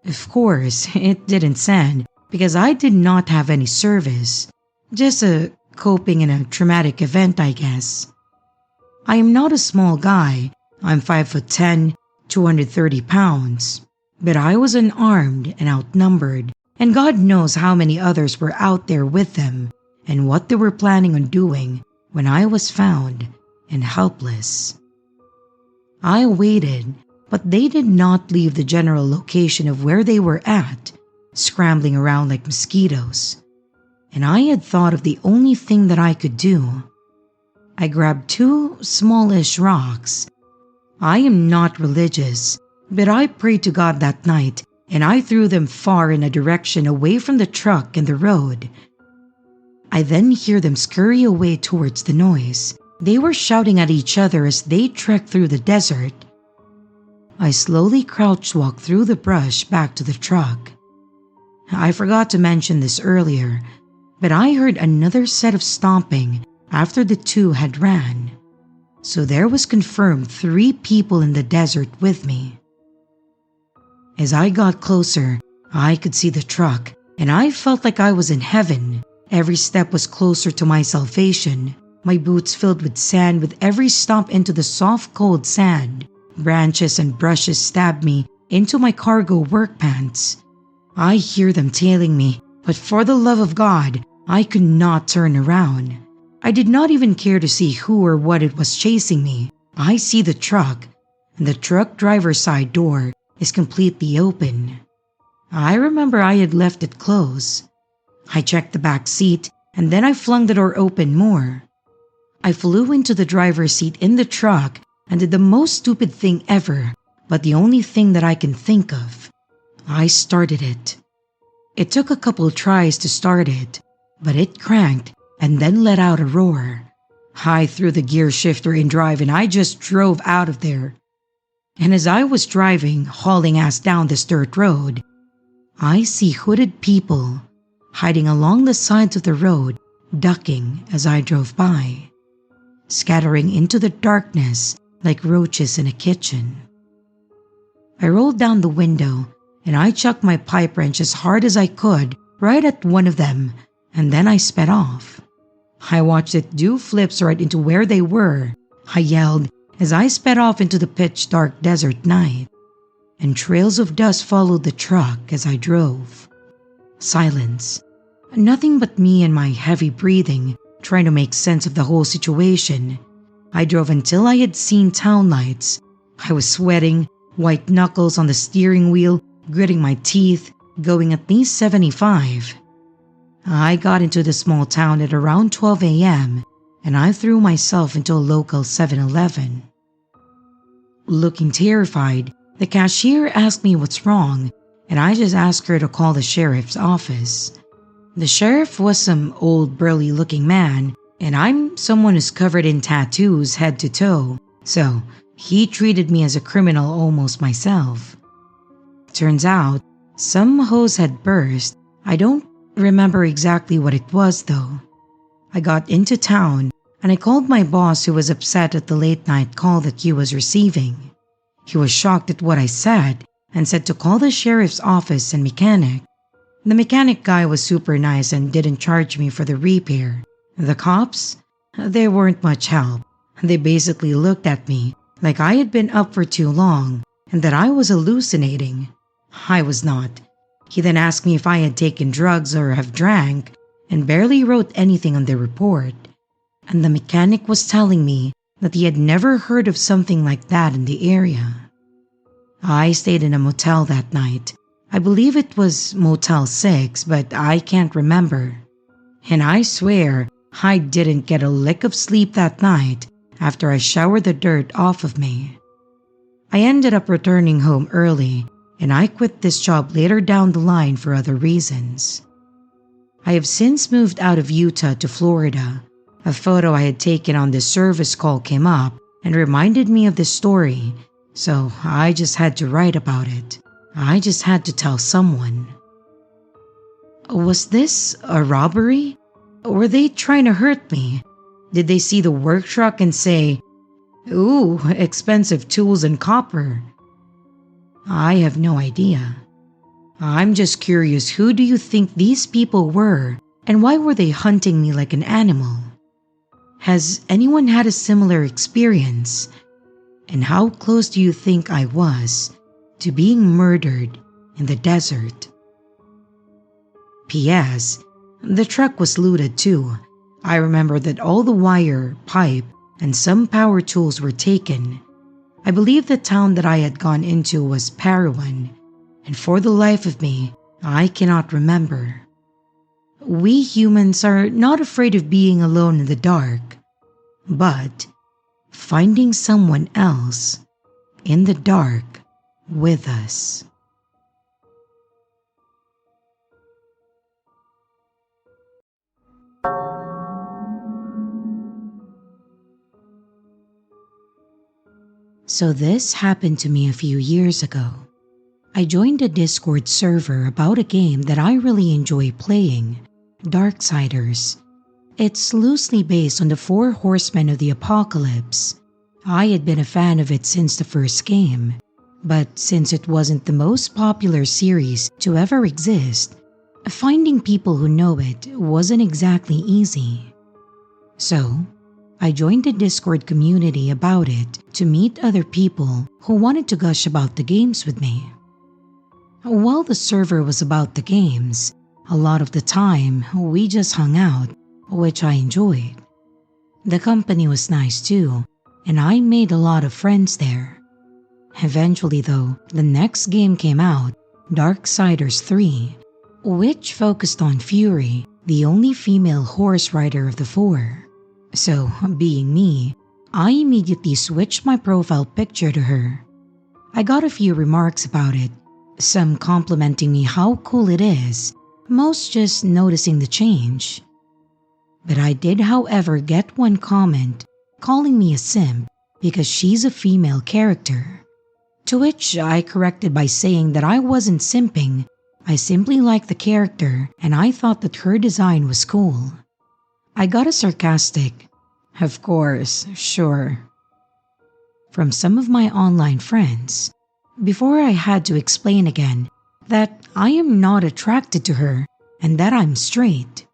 S2: Of course, it didn't send because I did not have any service, just a coping in a traumatic event, I guess. I am not a small guy. I'm 5'10", 230 pounds, but I was unarmed and outnumbered, and God knows how many others were out there with them and what they were planning on doing when I was found and helpless. I waited, but they did not leave the general location of where they were at, scrambling around like mosquitoes. And I had thought of the only thing that I could do. I grabbed 2 smallish rocks. I am not religious, but I prayed to God that night and I threw them far in a direction away from the truck and the road. I then hear them scurry away towards the noise. They were shouting at each other as they trekked through the desert. I slowly crouch walked through the brush back to the truck. I forgot to mention this earlier, but I heard another set of stomping after the 2 had ran. So there was confirmed 3 people in the desert with me. As I got closer, I could see the truck, and I felt like I was in heaven. Every step was closer to my salvation. My boots filled with sand with every stomp into the soft, cold sand. Branches and brushes stabbed me into my cargo work pants. I hear them tailing me, but for the love of God, I could not turn around. I did not even care to see who or what it was chasing me. I see the truck, and the truck driver's side door is completely open. I remember I had left it closed. I checked the back seat, and then I flung the door open more. I flew into the driver's seat in the truck and did the most stupid thing ever, but the only thing that I can think of. I started it. It took a couple tries to start it, but it cranked and then let out a roar. I threw the gear shifter in drive and I just drove out of there. And as I was driving, hauling ass down this dirt road, I see hooded people hiding along the sides of the road, ducking as I drove by. Scattering into the darkness, like roaches in a kitchen. I rolled down the window and I chucked my pipe wrench as hard as I could right at one of them, and then I sped off. I watched it do flips right into where they were. I yelled as I sped off into the pitch dark desert night, and trails of dust followed the truck as I drove. Silence. Nothing but me and my heavy breathing, trying to make sense of the whole situation. I drove until I had seen town lights. I was sweating, white knuckles on the steering wheel, gritting my teeth, going at least 75. I got into the small town at around 12 a.m. and I threw myself into a local 7-Eleven. Looking terrified, the cashier asked me what's wrong, and I just asked her to call the sheriff's office. The sheriff was some old burly looking man, and I'm someone who's covered in tattoos head to toe, so he treated me as a criminal almost myself. Turns out, some hose had burst. I don't remember exactly what it was though. I got into town and I called my boss, who was upset at the late night call that he was receiving. He was shocked at what I said and said to call the sheriff's office and mechanic. The mechanic guy was super nice and didn't charge me for the repair. The cops? They weren't much help. They basically looked at me like I had been up for too long and that I was hallucinating. I was not. He then asked me if I had taken drugs or have drank and barely wrote anything on the report. And the mechanic was telling me that he had never heard of something like that in the area. I stayed in a motel that night. I believe it was Motel 6, but I can't remember. And I swear I didn't get a lick of sleep that night after I showered the dirt off of me. I ended up returning home early, and I quit this job later down the line for other reasons. I have since moved out of Utah to Florida. A photo I had taken on this service call came up and reminded me of this story, so I just had to write about it. I just had to tell someone. Was this a robbery? Were they trying to hurt me? Did they see the work truck and say, "Ooh, expensive tools and copper"? I have no idea. I'm just curious, who do you think these people were and why were they hunting me like an animal? Has anyone had a similar experience? And how close do you think I was to being murdered in the desert? P.S. The truck was looted too. I remember that all the wire, pipe, and some power tools were taken. I believe the town that I had gone into was Parowan, and for the life of me, I cannot remember. We humans are not afraid of being alone in the dark, but finding someone else in the dark with us. So this happened to me a few years ago. I joined a Discord server about a game that I really enjoy playing, Darksiders. It's loosely based on the 4 Horsemen of the Apocalypse. I had been a fan of it since the first game, but since it wasn't the most popular series to ever exist, finding people who know it wasn't exactly easy. So, I joined a Discord community about it to meet other people who wanted to gush about the games with me. While the server was about the games, a lot of the time we just hung out, which I enjoyed. The company was nice too, and I made a lot of friends there. Eventually though, the next game came out, Darksiders 3, which focused on Fury, the only female horse rider of the 4. So, being me, I immediately switched my profile picture to her. I got a few remarks about it, some complimenting me how cool it is, most just noticing the change. But I did, however, get one comment calling me a simp because she's a female character. To which I corrected by saying that I wasn't simping, I simply liked the character and I thought that her design was cool. I got a sarcastic, "Of course, sure." from some of my online friends before I had to explain again that I am not attracted to her and that I'm straight.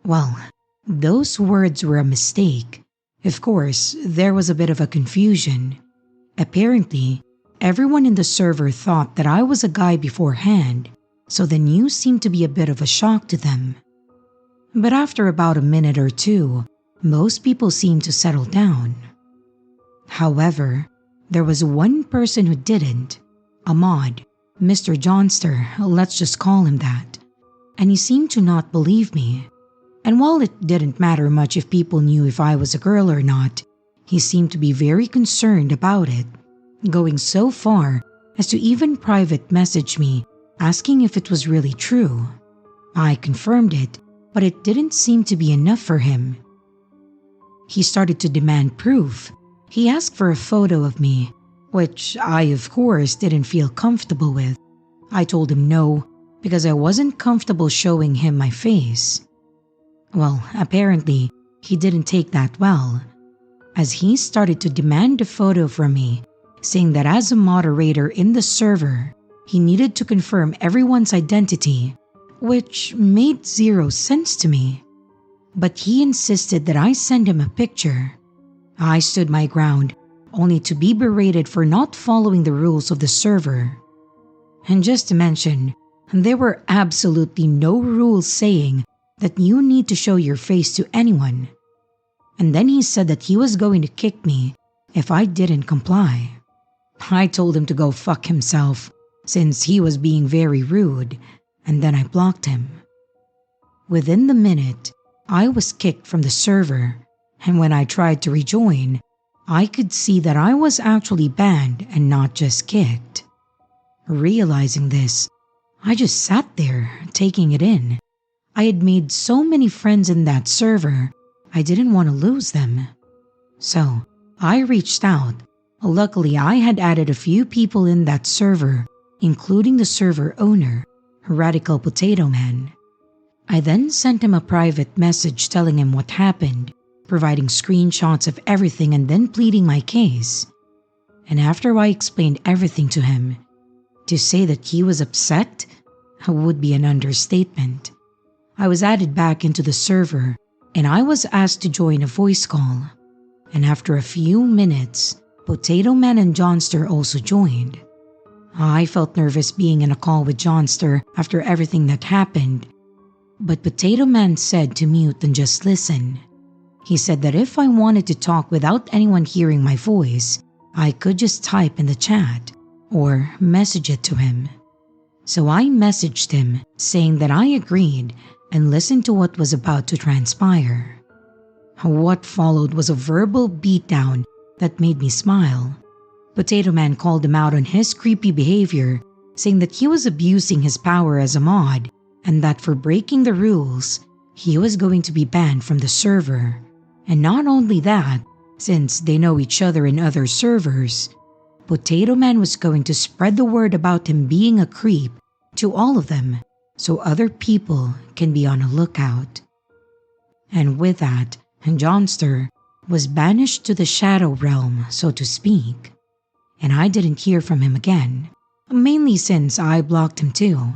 S2: Well, those words were a mistake. Of course, there was a bit of a confusion. Apparently, everyone in the server thought that I was a guy beforehand, so the news seemed to be a bit of a shock to them. But after about a minute or two, most people seemed to settle down. However, there was one person who didn't, a mod, Mr. Johnster, let's just call him that, and he seemed to not believe me. And while it didn't matter much if people knew if I was a girl or not, he seemed to be very concerned about it, going so far as to even private message me asking if it was really true. I confirmed it, but it didn't seem to be enough for him. He started to demand proof. He asked for a photo of me, which I of course didn't feel comfortable with. I told him no, because I wasn't comfortable showing him my face. Well, apparently, he didn't take that well, as he started to demand a photo from me, saying that as a moderator in the server, he needed to confirm everyone's identity, which made zero sense to me. But he insisted that I send him a picture. I stood my ground, only to be berated for not following the rules of the server. And just to mention, there were absolutely no rules saying that you need to show your face to anyone. And then he said that he was going to kick me if I didn't comply. I told him to go fuck himself since he was being very rude, and then I blocked him. Within the minute, I was kicked from the server, and when I tried to rejoin, I could see that I was actually banned and not just kicked. Realizing this, I just sat there, taking it in. I had made so many friends in that server, I didn't want to lose them. So, I reached out. Luckily, I had added a few people in that server, including the server owner, Radical Potato Man. I then sent him a private message telling him what happened, providing screenshots of everything and then pleading my case. And after I explained everything to him, to say that he was upset would be an understatement. I was added back into the server and I was asked to join a voice call. And after a few minutes, Potato Man and Johnster also joined. I felt nervous being in a call with Johnster after everything that happened, but Potato Man said to mute and just listen. He said that if I wanted to talk without anyone hearing my voice, I could just type in the chat or message it to him. So I messaged him saying that I agreed and listened to what was about to transpire. What followed was a verbal beatdown that made me smile. Potato Man called him out on his creepy behavior, saying that he was abusing his power as a mod and that for breaking the rules, he was going to be banned from the server. And not only that, since they know each other in other servers, Potato Man was going to spread the word about him being a creep to all of them so other people can be on a lookout. And with that, Johnster was banished to the shadow realm, so to speak. And I didn't hear from him again, mainly since I blocked him too.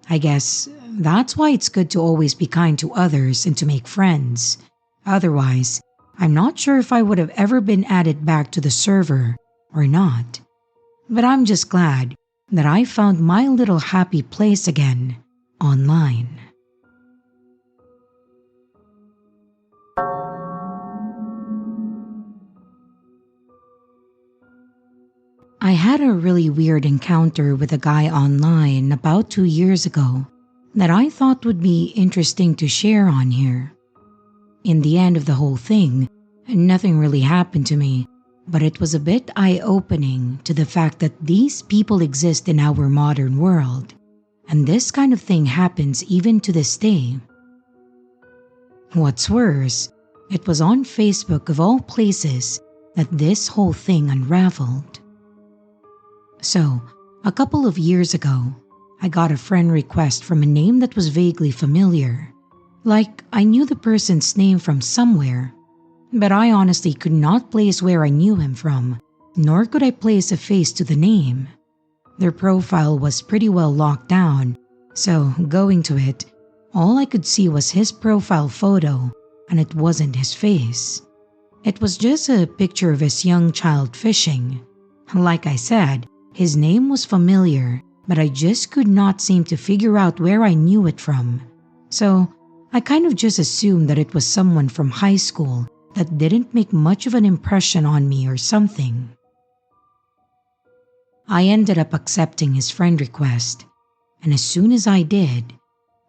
S2: I guess that's why it's good to always be kind to others and to make friends. Otherwise, I'm not sure if I would have ever been added back to the server or not. But I'm just glad that I found my little happy place again online. I had a really weird encounter with a guy online about 2 years ago that I thought would be interesting to share on here. In the end of the whole thing, nothing really happened to me, but it was a bit eye-opening to the fact that these people exist in our modern world, and this kind of thing happens even to this day. What's worse, it was on Facebook of all places that this whole thing unraveled. So, a couple of years ago, I got a friend request from a name that was vaguely familiar. Like, I knew the person's name from somewhere. but I honestly could not place where I knew him from, nor could I place a face to the name. Their profile was pretty well locked down, so going to it, all I could see was his profile photo, and it wasn't his face. It was just a picture of his young child fishing. Like I said, his name was familiar, but I just could not seem to figure out where I knew it from. So I kind of just assumed that it was someone from high school that didn't make much of an impression on me or something. I ended up accepting his friend request, and as soon as I did,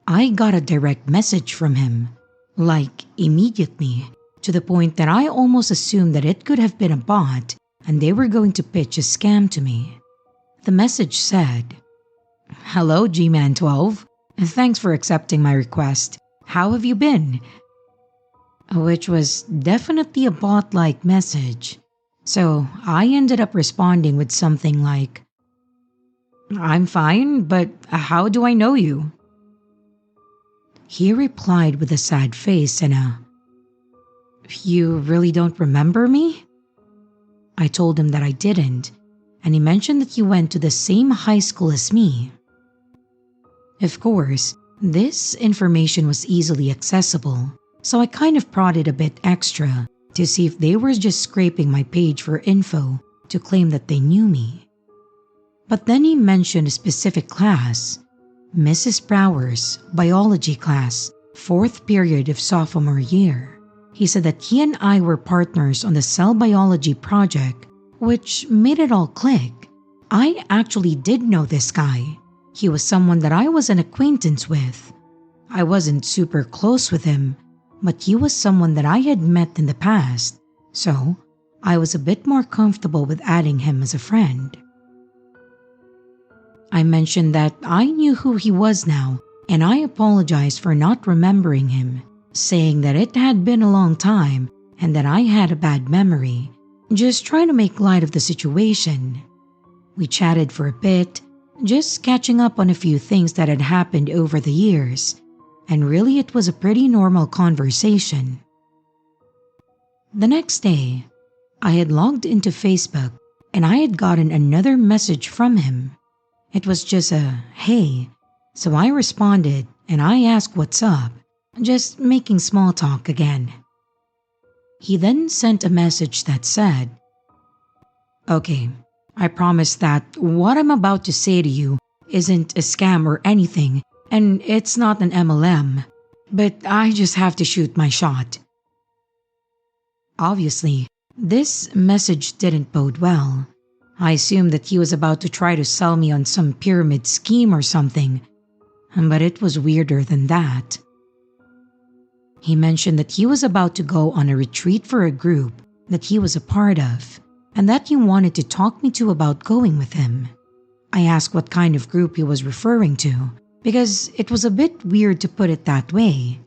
S2: I got a direct message from him, like immediately, to the point that I almost assumed that it could have been a bot and they were going to pitch a scam to me. The message said, "Hello G-Man 12, thanks for accepting my request. How have you been?" Which was definitely a bot-like message. So I ended up responding with something like, "I'm fine, but how do I know you?" He replied with a sad face and "You really don't remember me?" I told him that I didn't, and he mentioned that he went to the same high school as me. Of course, this information was easily accessible, so I kind of prodded a bit extra to see if they were just scraping my page for info to claim that they knew me. But then he mentioned a specific class, Mrs. Brower's biology class, 4th period of sophomore year. He said that he and I were partners on the cell biology project, which made it all click. I actually did know this guy. He was someone that I was an acquaintance with. I wasn't super close with him, but he was someone that I had met in the past, so I was a bit more comfortable with adding him as a friend. I mentioned that I knew who he was now, and I apologized for not remembering him, saying that it had been a long time and that I had a bad memory, just trying to make light of the situation. We chatted for a bit, just catching up on a few things that had happened over the years, and really it was a pretty normal conversation. The next day, I had logged into Facebook and I had gotten another message from him. It was just a "hey," so I responded and I asked what's up, just making small talk again. He then sent a message that said, "Okay, I promise that what I'm about to say to you isn't a scam or anything, and it's not an MLM, but I just have to shoot my shot." Obviously, this message didn't bode well. I assumed that he was about to try to sell me on some pyramid scheme or something, but it was weirder than that. He mentioned that he was about to go on a retreat for a group that he was a part of, and that he wanted to talk me to about going with him. I asked what kind of group he was referring to, because it was a bit weird to put it that way.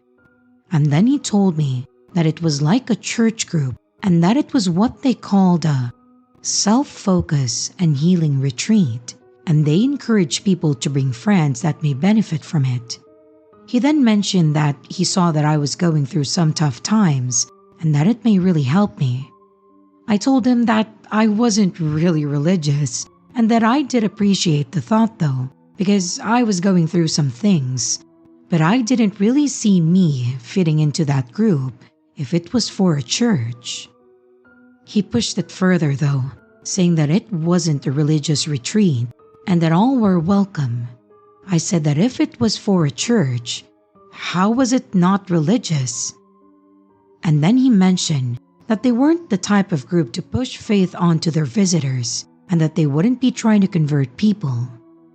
S2: And then he told me that it was like a church group and that it was what they called a self-focus and healing retreat, and they encourage people to bring friends that may benefit from it. He then mentioned that he saw that I was going through some tough times and that it may really help me. I told him that I wasn't really religious and that I did appreciate the thought though, because I was going through some things, but I didn't really see me fitting into that group if it was for a church. He pushed it further though, saying that it wasn't a religious retreat and that all were welcome. I said that if it was for a church, how was it not religious? And then he mentioned that they weren't the type of group to push faith onto their visitors and that they wouldn't be trying to convert people.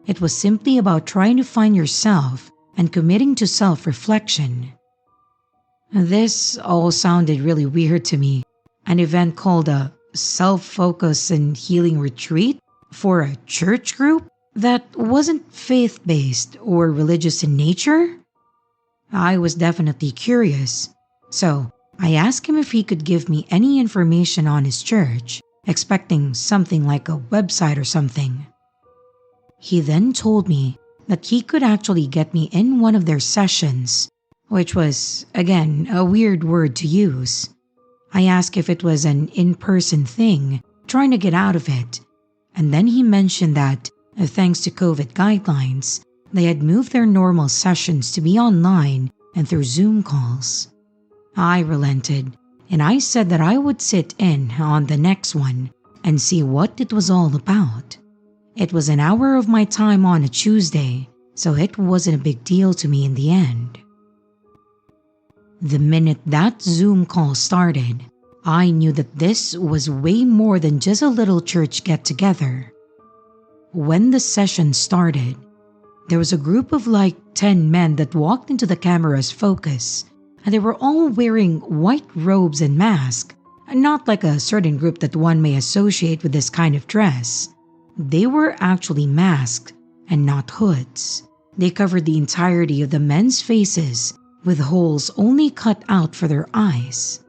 S2: It was simply about trying to find yourself and committing to self-reflection. This all sounded really weird to me. An event called a self-focus and healing retreat for a church group that wasn't faith-based or religious in nature? I was definitely curious, so I asked him if he could give me any information on his church, expecting something like a website or something. He then told me that he could actually get me in one of their sessions, which was, again, a weird word to use. I asked if it was an in-person thing, trying to get out of it, and then he mentioned that, thanks to COVID guidelines, they had moved their normal sessions to be online and through Zoom calls. I relented, and I said that I would sit in on the next one and see what it was all about. It was an hour of my time on a Tuesday, so it wasn't a big deal to me in the end. The minute that Zoom call started, I knew that this was way more than just a little church get-together. When the session started, there was a group of like 10 men that walked into the camera's focus, and they were all wearing white robes and masks, and not like a certain group that one may associate with this kind of dress. They were actually masked and not hoods. They covered the entirety of the men's faces with holes only cut out for their eyes.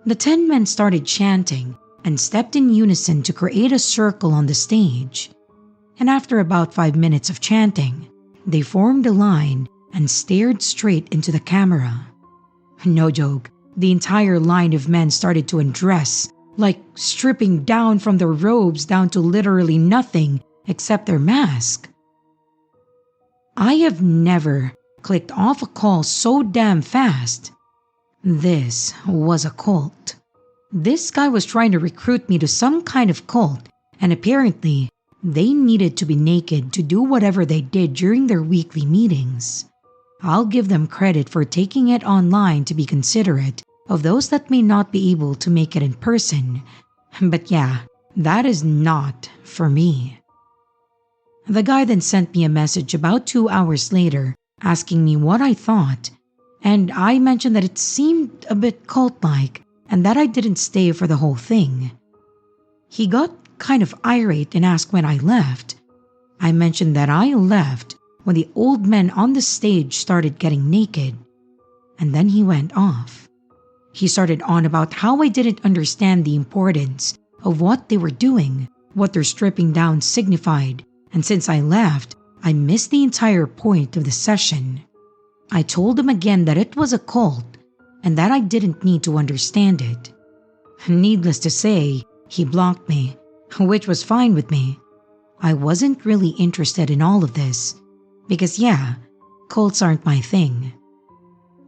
S2: The 10 men started chanting and stepped in unison to create a circle on the stage. And after about 5 minutes of chanting, they formed a line and stared straight into the camera. No joke, the entire line of men started to undress, like stripping down from their robes down to literally nothing except their mask. I have never clicked off a call so damn fast. This was a cult. This guy was trying to recruit me to some kind of cult, and apparently they needed to be naked to do whatever they did during their weekly meetings. I'll give them credit for taking it online to be considerate of those that may not be able to make it in person. But yeah, that is not for me. The guy then sent me a message about 2 hours later asking me what I thought, and I mentioned that it seemed a bit cult-like and that I didn't stay for the whole thing. He got kind of irate and asked when I left. I mentioned that I left when the old men on the stage started getting naked, and then he went off. He started on about how I didn't understand the importance of what they were doing, what their stripping down signified, and since I left, I missed the entire point of the session. I told him again that it was a cult and that I didn't need to understand it. Needless to say, he blocked me, which was fine with me. I wasn't really interested in all of this because yeah, cults aren't my thing.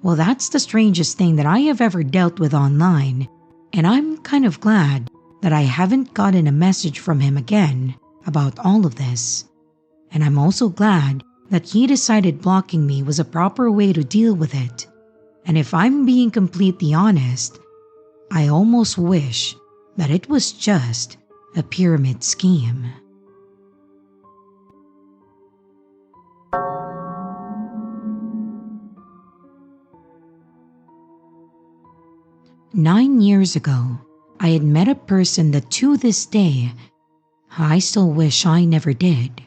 S2: Well, that's the strangest thing that I have ever dealt with online, and I'm kind of glad that I haven't gotten a message from him again about all of this. And I'm also glad that he decided blocking me was a proper way to deal with it. And if I'm being completely honest, I almost wish that it was just a pyramid scheme. "9 years ago, I had met a person that to this day, I still wish I never did.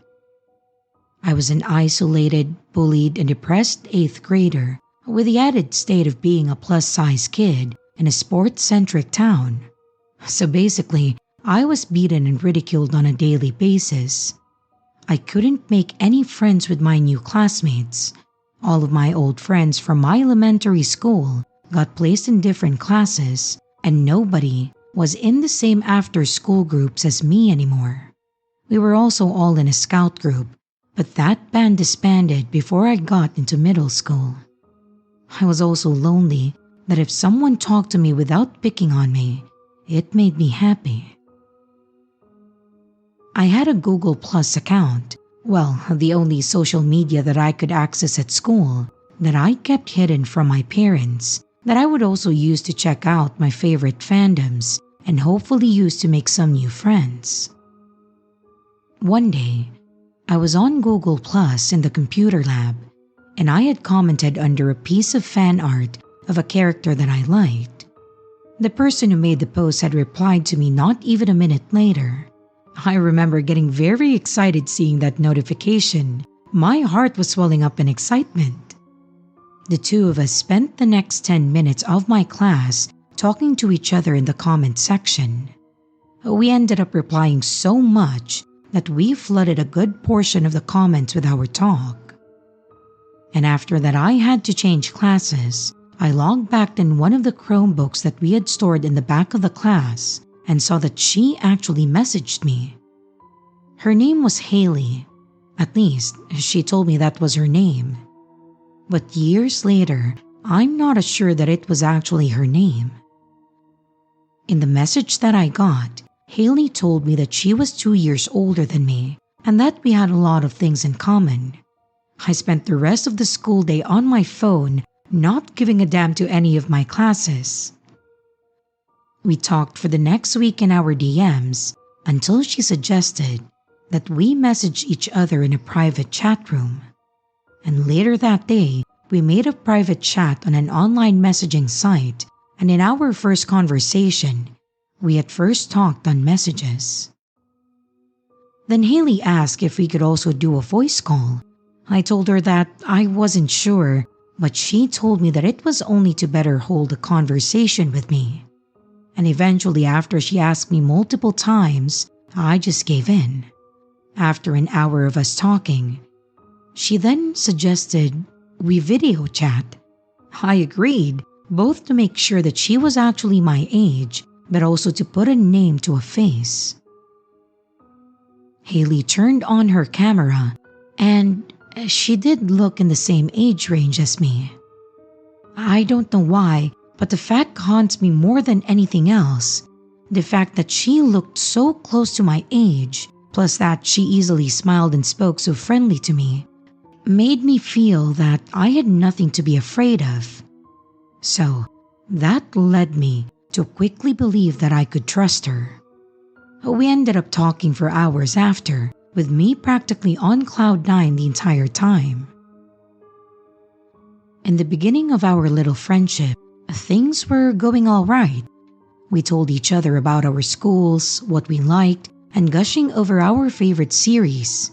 S2: I was an isolated, bullied, and depressed 8th grader with the added state of being a plus-size kid in a sports-centric town. So basically, I was beaten and ridiculed on a daily basis. I couldn't make any friends with my new classmates. All of my old friends from my elementary school got placed in different classes, and nobody was in the same after-school groups as me anymore. We were also all in a scout group, but that band disbanded before I got into middle school. I was also lonely that if someone talked to me without picking on me, it made me happy. I had a Google Plus account, well, the only social media that I could access at school, that I kept hidden from my parents, that I would also use to check out my favorite fandoms and hopefully use to make some new friends. One day, I was on Google Plus in the computer lab, and I had commented under a piece of fan art of a character that I liked. The person who made the post had replied to me not even a minute later. I remember getting very excited seeing that notification. My heart was swelling up in excitement. The two of us spent the next 10 minutes of my class talking to each other in the comment section. We ended up replying so much that we flooded a good portion of the comments with our talk. And after that, I had to change classes. I logged back in one of the Chromebooks that we had stored in the back of the class and saw that she actually messaged me. Her name was Haley. At least, she told me that was her name. But years later, I'm not as sure that it was actually her name. In the message that I got, Haley told me that she was 2 years older than me and that we had a lot of things in common. I spent the rest of the school day on my phone, not giving a damn to any of my classes. We talked for the next week in our DMs until she suggested that we message each other in a private chat room. And later that day, we made a private chat on an online messaging site, and in our first conversation, we at first talked on messages. Then Haley asked if we could also do a voice call. I told her that I wasn't sure, but she told me that it was only to better hold a conversation with me. And eventually, after she asked me multiple times, I just gave in. After an hour of us talking, she then suggested we video chat. I agreed, both to make sure that she was actually my age, but also to put a name to a face. Haley turned on her camera, and she did look in the same age range as me. I don't know why, but the fact haunts me more than anything else. The fact that she looked so close to my age, plus that she easily smiled and spoke so friendly to me, made me feel that I had nothing to be afraid of. So, that led me to quickly believe that I could trust her. We ended up talking for hours after, with me practically on cloud nine the entire time. In the beginning of our little friendship, things were going all right. We told each other about our schools, what we liked, and gushing over our favorite series.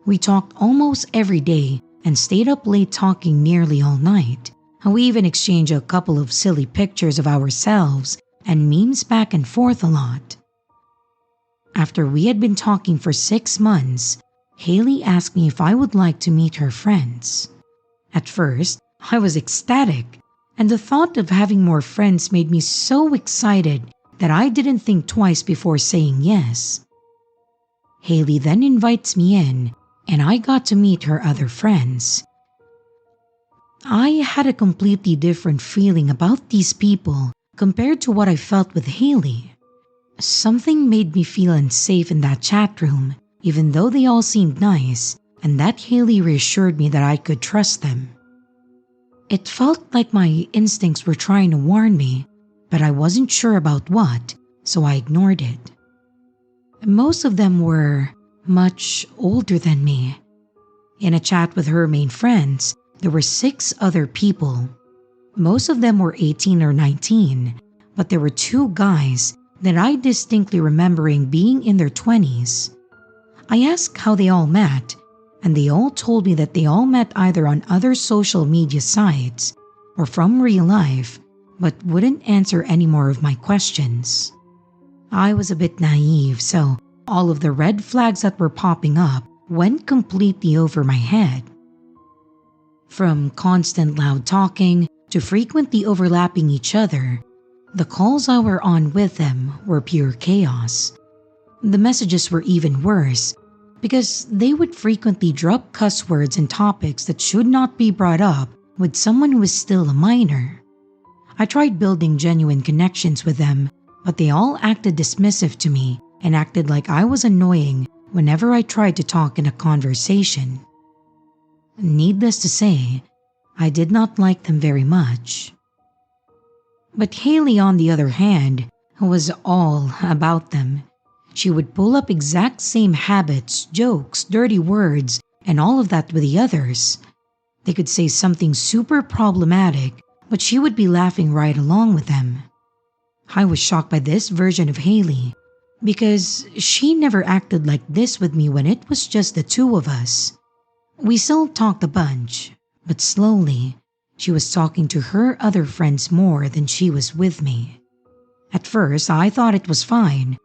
S2: We talked almost every day and stayed up late talking nearly all night. We even exchanged a couple of silly pictures of ourselves and memes back and forth a lot. After we had been talking for 6 months, Haley asked me if I would like to meet her friends. At first, I was ecstatic, and the thought of having more friends made me so excited that I didn't think twice before saying yes. Haley then invites me in, and I got to meet her other friends. I had a completely different feeling about these people compared to what I felt with Haley. Something made me feel unsafe in that chat room, even though they all seemed nice, and that Haley reassured me that I could trust them. It felt like my instincts were trying to warn me, but I wasn't sure about what, so I ignored it. Most of them were much older than me. In a chat with her main friends, there were 6 other people. Most of them were 18 or 19, but there were 2 guys that I distinctly remembering being in their 20s. I asked how they all met, and they all told me that they all met either on other social media sites or from real life, but wouldn't answer any more of my questions. I was a bit naive, so all of the red flags that were popping up went completely over my head. From constant loud talking to frequently overlapping each other, the calls I were on with them were pure chaos. The messages were even worse because they would frequently drop cuss words and topics that should not be brought up with someone who is still a minor. I tried building genuine connections with them, but they all acted dismissive to me and acted like I was annoying whenever I tried to talk in a conversation. Needless to say, I did not like them very much. But Haley, on the other hand, was all about them. She would pull up exact same habits, jokes, dirty words, and all of that with the others. They could say something super problematic, but she would be laughing right along with them. I was shocked by this version of Haley because she never acted like this with me when it was just the 2 of us. We still talked a bunch, but slowly, she was talking to her other friends more than she was with me. At first, I thought it was fine,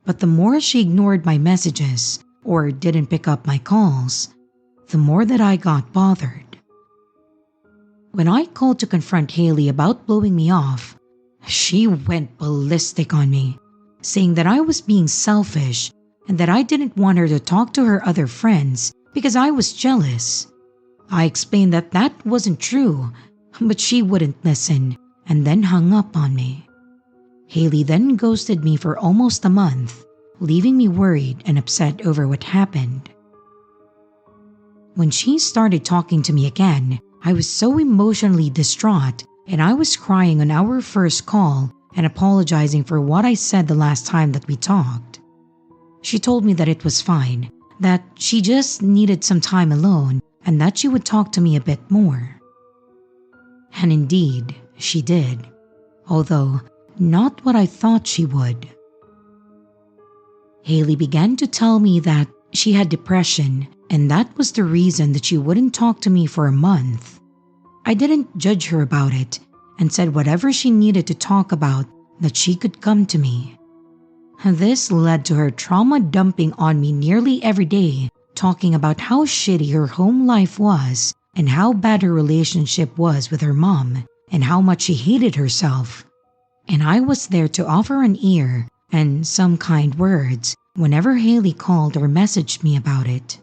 S2: but the more she ignored my messages or didn't pick up my calls, the more that I got bothered. When I called to confront Haley about blowing me off, she went ballistic on me, saying that I was being selfish and that I didn't want her to talk to her other friends because I was jealous. I explained that that wasn't true, but she wouldn't listen and then hung up on me. Haley then ghosted me for almost a month, leaving me worried and upset over what happened. When she started talking to me again, I was so emotionally distraught and I was crying on our first call and apologizing for what I said the last time that we talked. She told me that it was fine, that she just needed some time alone and that she would talk to me a bit more. And indeed, she did, although not what I thought she would. Haley began to tell me that she had depression and that was the reason that she wouldn't talk to me for a month. I didn't judge her about it and said whatever she needed to talk about that she could come to me. This led to her trauma dumping on me nearly every day, talking about how shitty her home life was and how bad her relationship was with her mom and how much she hated herself. And I was there to offer an ear and some kind words whenever Haley called or messaged me about it.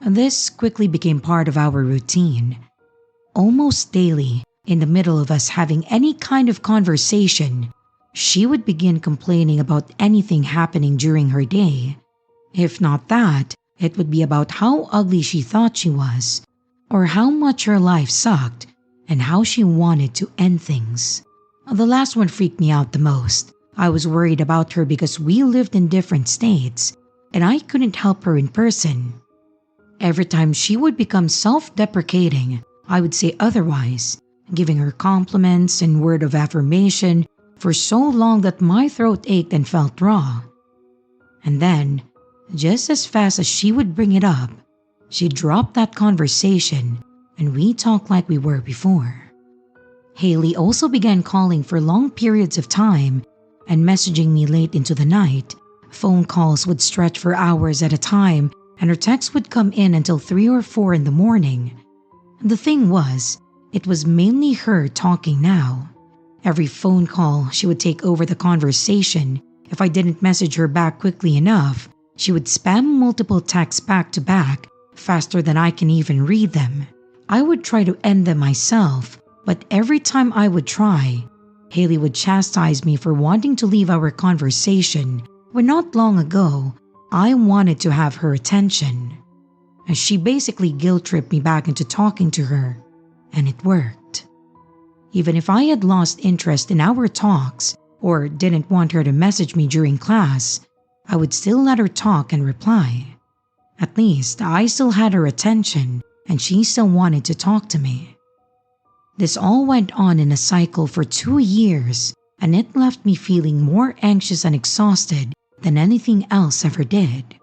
S2: This quickly became part of our routine. Almost daily, in the middle of us having any kind of conversation, she would begin complaining about anything happening during her day. If not that, it would be about how ugly she thought she was, or how much her life sucked, and how she wanted to end things. The last one freaked me out the most. I was worried about her because we lived in different states, and I couldn't help her in person. Every time she would become self-deprecating, I would say otherwise, giving her compliments and word of affirmation for so long that my throat ached and felt raw. And then, just as fast as she would bring it up, she dropped that conversation and we talked like we were before. Haley also began calling for long periods of time and messaging me late into the night. Phone calls would stretch for hours at a time and her texts would come in until 3 or 4 in the morning. The thing was, it was mainly her talking now. Every phone call, she would take over the conversation. If I didn't message her back quickly enough, she would spam multiple texts back to back, faster than I can even read them. I would try to end them myself, but every time I would try, Haley would chastise me for wanting to leave our conversation when not long ago, I wanted to have her attention. She basically guilt-tripped me back into talking to her, and it worked. Even if I had lost interest in our talks or didn't want her to message me during class, I would still let her talk and reply. At least I still had her attention and she still wanted to talk to me. This all went on in a cycle for 2 years, and it left me feeling more anxious and exhausted than anything else ever did.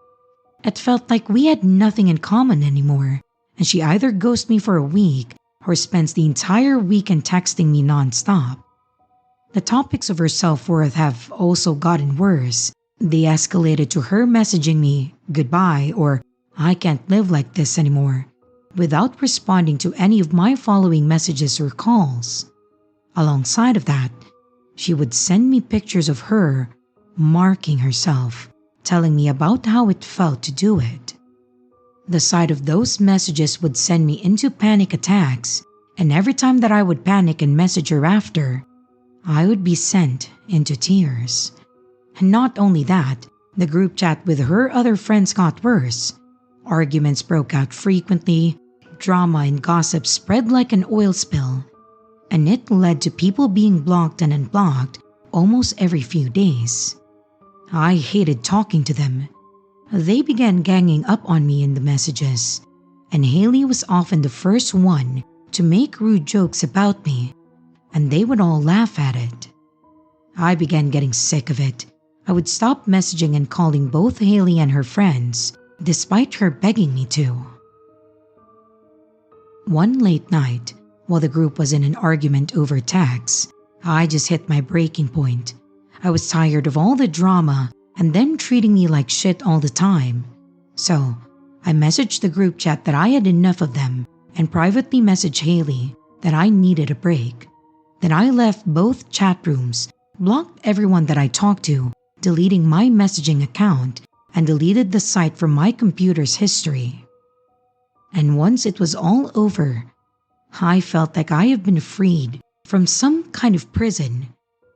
S2: It felt like we had nothing in common anymore, and she either ghosted me for a week or spends the entire weekend texting me nonstop. The topics of her self-worth have also gotten worse. They escalated to her messaging me goodbye or I can't live like this anymore, without responding to any of my following messages or calls. Alongside of that, she would send me pictures of her marking herself, telling me about how it felt to do it. The sight of those messages would send me into panic attacks, and every time that I would panic and message her after, I would be sent into tears. And not only that, the group chat with her other friends got worse. Arguments broke out frequently, drama and gossip spread like an oil spill, and it led to people being blocked and unblocked almost every few days. I hated talking to them. They began ganging up on me in the messages, and Haley was often the first one to make rude jokes about me, and they would all laugh at it. I began getting sick of it. I would stop messaging and calling both Haley and her friends, despite her begging me to. One late night, while the group was in an argument over text, I just hit my breaking point. I was tired of all the drama and them treating me like shit all the time. So, I messaged the group chat that I had enough of them and privately messaged Haley, that I needed a break. Then I left both chat rooms, blocked everyone that I talked to, deleting my messaging account, and deleted the site from my computer's history. And once it was all over, I felt like I have been freed from some kind of prison,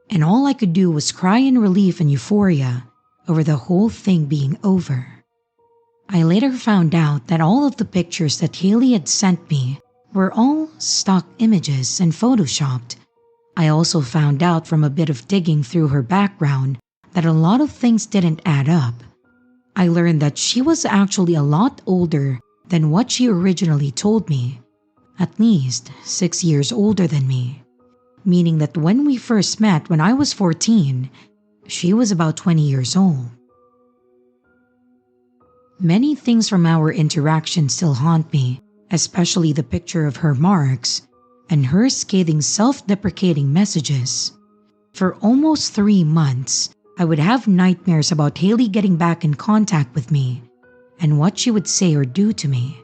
S2: and all I could do was cry in relief and euphoria over the whole thing being over. I later found out that all of the pictures that Haley had sent me were all stock images and photoshopped. I also found out from a bit of digging through her background that a lot of things didn't add up. I learned that she was actually a lot older than what she originally told me, at least 6 years older than me, meaning that when we first met when I was 14, she was about 20 years old. Many things from our interaction still haunt me, especially the picture of her marks and her scathing self-deprecating messages. For almost 3 months, I would have nightmares about Haley getting back in contact with me and what she would say or do to me.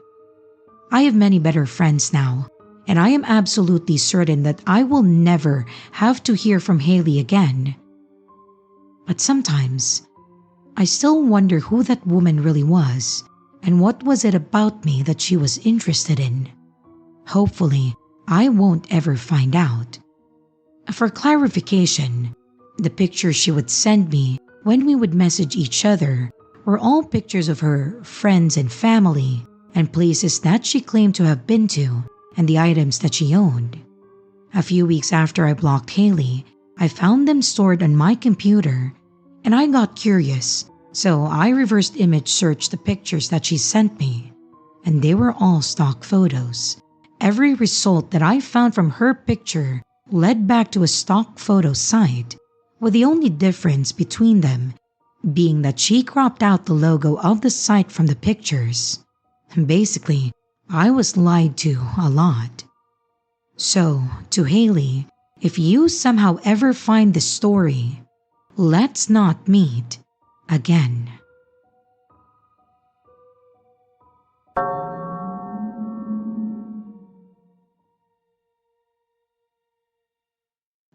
S2: I have many better friends now, and I am absolutely certain that I will never have to hear from Haley again. But sometimes, I still wonder who that woman really was and what was it about me that she was interested in. Hopefully, I won't ever find out. For clarification, the pictures she would send me when we would message each other were all pictures of her friends and family and places that she claimed to have been to and the items that she owned. A few weeks after I blocked Haley, I found them stored on my computer, and I got curious, so I reversed image searched the pictures that she sent me, and they were all stock photos. Every result that I found from her picture led back to a stock photo site, with the only difference between them being that she cropped out the logo of the site from the pictures. Basically, I was lied to a lot. So, to Haley, if you somehow ever find this story, let's not meet again.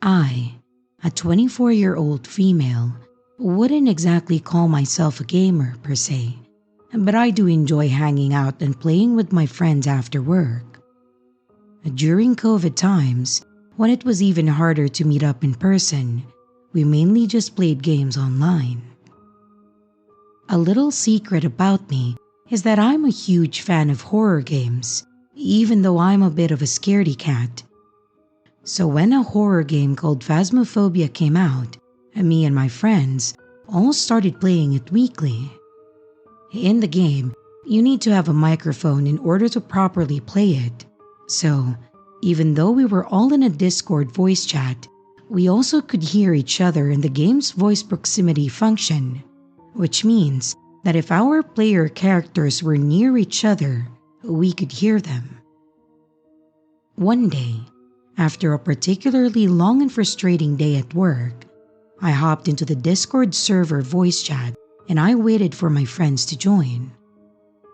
S2: I, a 24-year-old female, wouldn't exactly call myself a gamer per se, but I do enjoy hanging out and playing with my friends after work. During COVID times, when it was even harder to meet up in person, we mainly just played games online. A little secret about me is that I'm a huge fan of horror games, even though I'm a bit of a scaredy cat. So when a horror game called Phasmophobia came out, me and my friends all started playing it weekly. In the game, you need to have a microphone in order to properly play it. So, even though we were all in a Discord voice chat, we also could hear each other in the game's voice proximity function, which means that if our player characters were near each other, we could hear them. One day, after a particularly long and frustrating day at work, I hopped into the Discord server voice chat and I waited for my friends to join.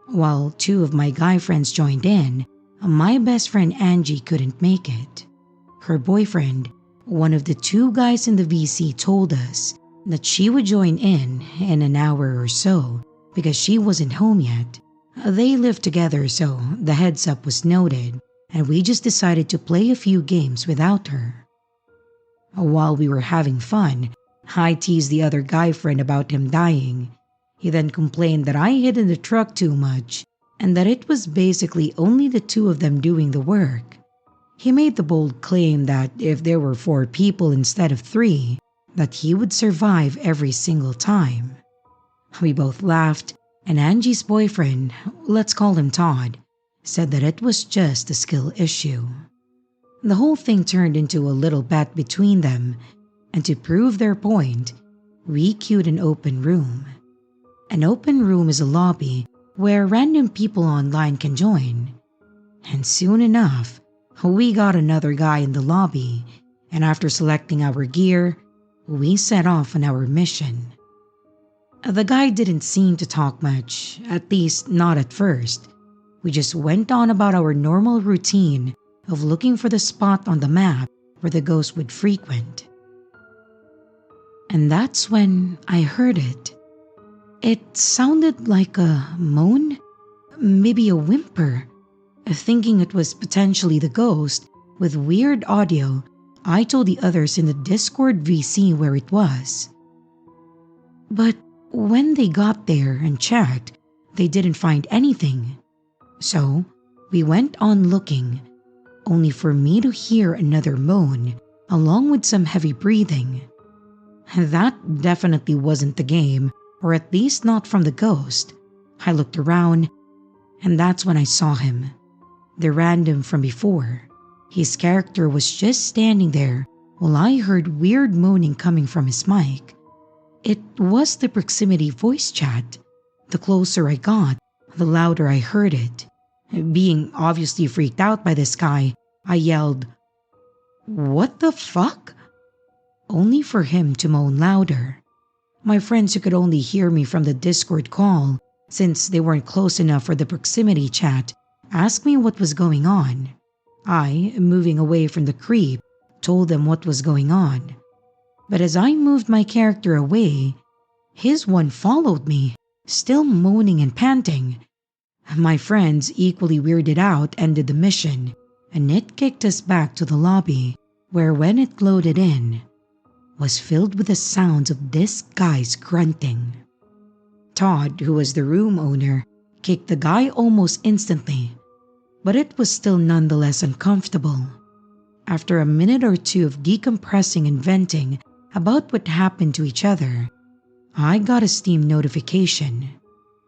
S2: While 2 of my guy friends joined in, my best friend Angie couldn't make it. Her boyfriend, one of the 2 guys in the VC, told us that she would join in an hour or so because she wasn't home yet. They lived together, so the heads up was noted, and we just decided to play a few games without her. While we were having fun, I teased the other guy friend about him dying. He then complained that I hid in the truck too much and that it was basically only the 2 of them doing the work. He made the bold claim that if there were 4 people instead of 3, that he would survive every single time. We both laughed, and Angie's boyfriend, let's call him Todd, said that it was just a skill issue. The whole thing turned into a little bet between them, and to prove their point, we queued an open room. An open room is a lobby where random people online can join. And soon enough, we got another guy in the lobby, and after selecting our gear, we set off on our mission. The guy didn't seem to talk much, at least not at first. We just went on about our normal routine of looking for the spot on the map where the ghost would frequent. And that's when I heard it. It sounded like a moan, maybe a whimper. Thinking it was potentially the ghost with weird audio, I told the others in the Discord VC where it was. But when they got there and checked, they didn't find anything. So we went on looking, only for me to hear another moan along with some heavy breathing. That definitely wasn't the game, or at least not from the ghost. I looked around, and that's when I saw him. The random from before. His character was just standing there while I heard weird moaning coming from his mic. It was the proximity voice chat. The closer I got, the louder I heard it. Being obviously freaked out by this guy, I yelled, "What the fuck?" Only for him to moan louder. My friends who could only hear me from the Discord call, since they weren't close enough for the proximity chat, asked me what was going on. I, moving away from the creep, told them what was going on. But as I moved my character away, his one followed me, still moaning and panting. My friends, equally weirded out, ended the mission, and it kicked us back to the lobby, where when it loaded in, was filled with the sounds of this guy's grunting. Todd, who was the room owner, kicked the guy almost instantly, but it was still nonetheless uncomfortable. After a minute or two of decompressing and venting about what happened to each other, I got a Steam notification,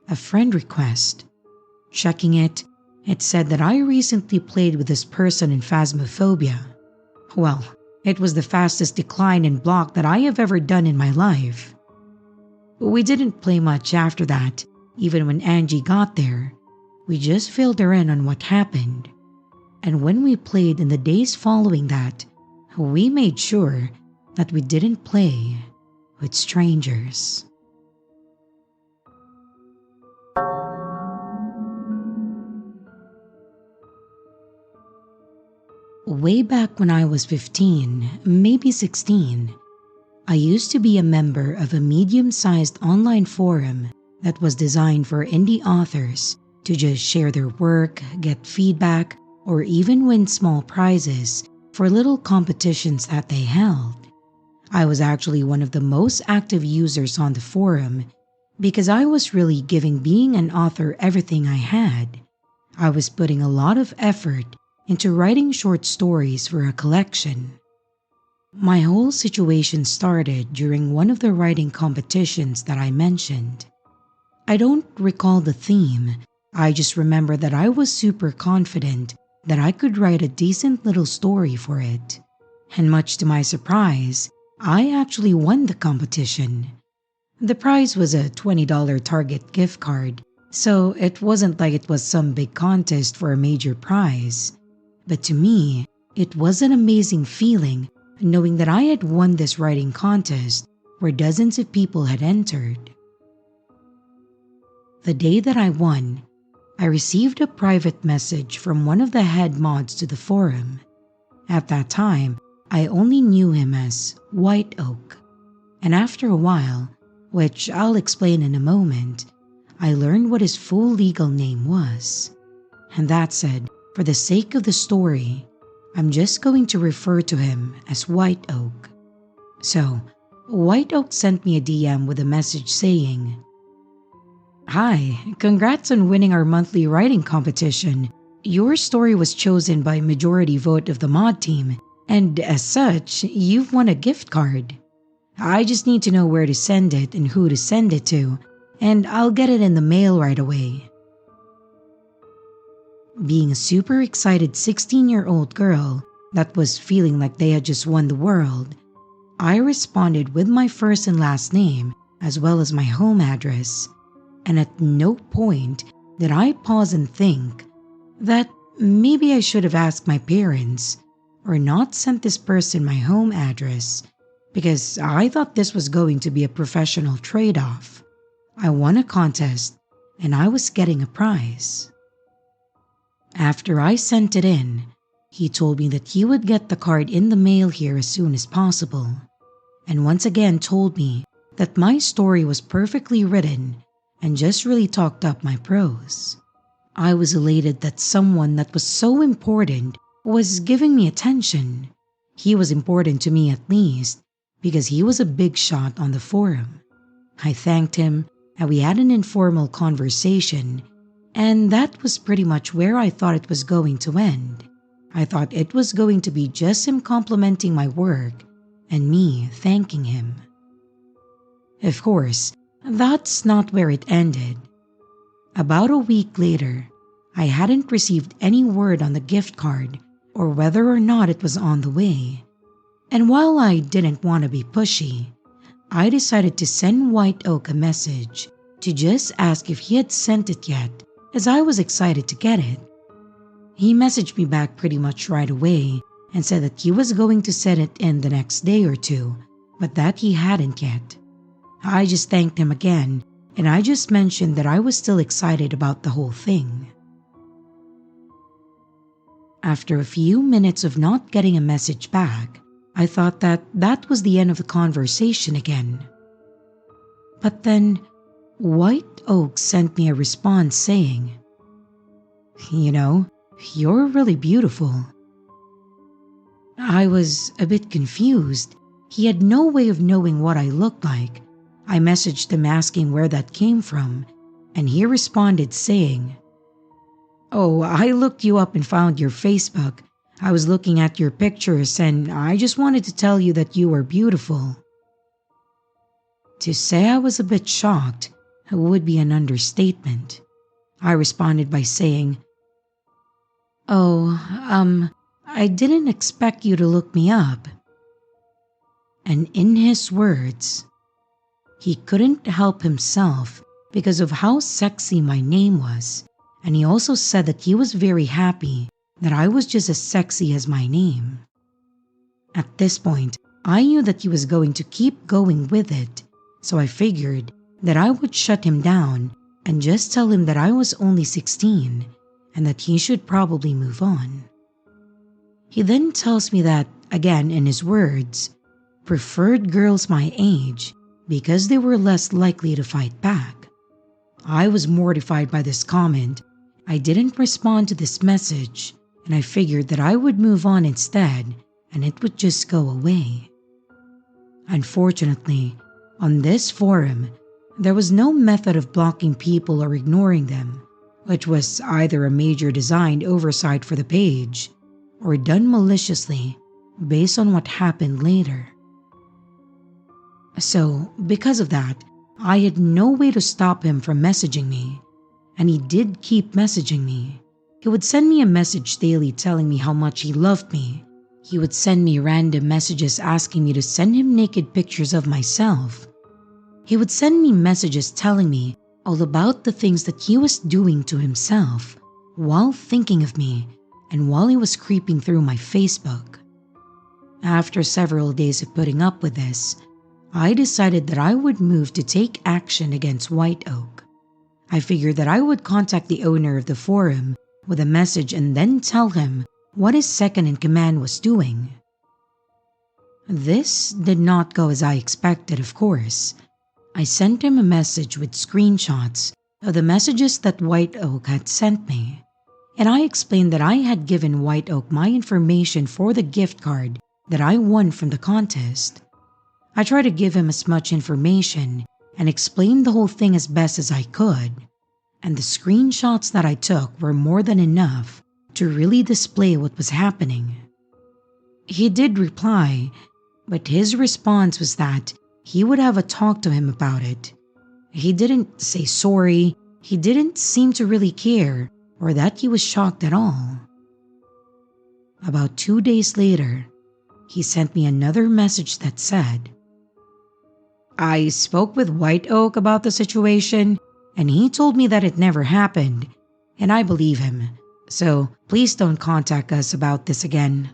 S2: a friend request. Checking it, it said that I recently played with this person in Phasmophobia. Well, it was the fastest decline and block that I have ever done in my life. We didn't play much after that, even when Angie got there. We just filled her in on what happened. And when we played in the days following that, we made sure that we didn't play with strangers. Way back when I was 15, maybe 16, I used to be a member of a medium-sized online forum that was designed for indie authors to just share their work, get feedback, or even win small prizes for little competitions that they held. I was actually one of the most active users on the forum because I was really giving being an author everything I had. I was putting a lot of effort into writing short stories for a collection. My whole situation started during one of the writing competitions that I mentioned. I don't recall the theme, I just remember that I was super confident that I could write a decent little story for it. And much to my surprise, I actually won the competition. The prize was a $20 Target gift card, so it wasn't like it was some big contest for a major prize. But to me, it was an amazing feeling knowing that I had won this writing contest where dozens of people had entered. The day that I won, I received a private message from one of the head mods to the forum. At that time, I only knew him as White Oak. And after a while, which I'll explain in a moment, I learned what his full legal name was. And that said, for the sake of the story, I'm just going to refer to him as White Oak. So, White Oak sent me a DM with a message saying, "Hi, congrats on winning our monthly writing competition. Your story was chosen by majority vote of the mod team, and as such, you've won a gift card. I just need to know where to send it and who to send it to, and I'll get it in the mail right away." Being a super excited 16-year-old girl that was feeling like they had just won the world, I responded with my first and last name as well as my home address, and at no point did I pause and think that maybe I should have asked my parents or not sent this person my home address because I thought this was going to be a professional trade-off. I won a contest and I was getting a prize. After I sent it in, He told me that he would get the card in the mail here as soon as possible, and once again told me that my story was perfectly written and just really talked up my prose. I was elated that someone that was so important was giving me attention. He was important to me at least, because he was a big shot on the forum. I thanked him and we had an informal conversation, and that was pretty much where I thought it was going to end. I thought it was going to be just him complimenting my work and me thanking him. Of course, that's not where it ended. About a week later, I hadn't received any word on the gift card or whether or not it was on the way. And while I didn't want to be pushy, I decided to send White Oak a message to just ask if he had sent it yet, as I was excited to get it. He messaged me back pretty much right away and said that he was going to send it in the next day or two, but that he hadn't yet. I just thanked him again, and I just mentioned that I was still excited about the whole thing. After a few minutes of not getting a message back, I thought that that was the end of the conversation again. But then, White Oak sent me a response saying, "You know, you're really beautiful." I was a bit confused. He had no way of knowing what I looked like. I messaged him asking where that came from, and he responded saying, "Oh, I looked you up and found your Facebook. I was looking at your pictures and I just wanted to tell you that you were beautiful." To say I was a bit shocked would be an understatement. I responded by saying, I didn't expect you to look me up." And in his words, he couldn't help himself because of how sexy my name was, and he also said that he was very happy that I was just as sexy as my name. At this point, I knew that he was going to keep going with it, so I figured that I would shut him down and just tell him that I was only 16 and that he should probably move on. He then tells me that, again in his words, preferred girls my age because they were less likely to fight back. I was mortified by this comment. I didn't respond to this message, and I figured that I would move on instead and it would just go away. Unfortunately, on this forum, there was no method of blocking people or ignoring them, which was either a major designed oversight for the page or done maliciously based on what happened later. So, because of that, I had no way to stop him from messaging me, and he did keep messaging me. He would send me a message daily telling me how much he loved me. He would send me random messages asking me to send him naked pictures of myself. He would send me messages telling me all about the things that he was doing to himself while thinking of me and while he was creeping through my Facebook. After several days of putting up with this, I decided that I would move to take action against White Oak. I figured that I would contact the owner of the forum with a message and then tell him what his second-in-command was doing. This did not go as I expected, of course. I sent him a message with screenshots of the messages that White Oak had sent me, and I explained that I had given White Oak my information for the gift card that I won from the contest. I tried to give him as much information and explained the whole thing as best as I could, and the screenshots that I took were more than enough to really display what was happening. He did reply, but his response was that he would have a talk to him about it. He didn't say sorry, he didn't seem to really care, or that he was shocked at all. About 2 days later, he sent me another message that said, "I spoke with White Oak about the situation, and he told me that it never happened, and I believe him, so please don't contact us about this again."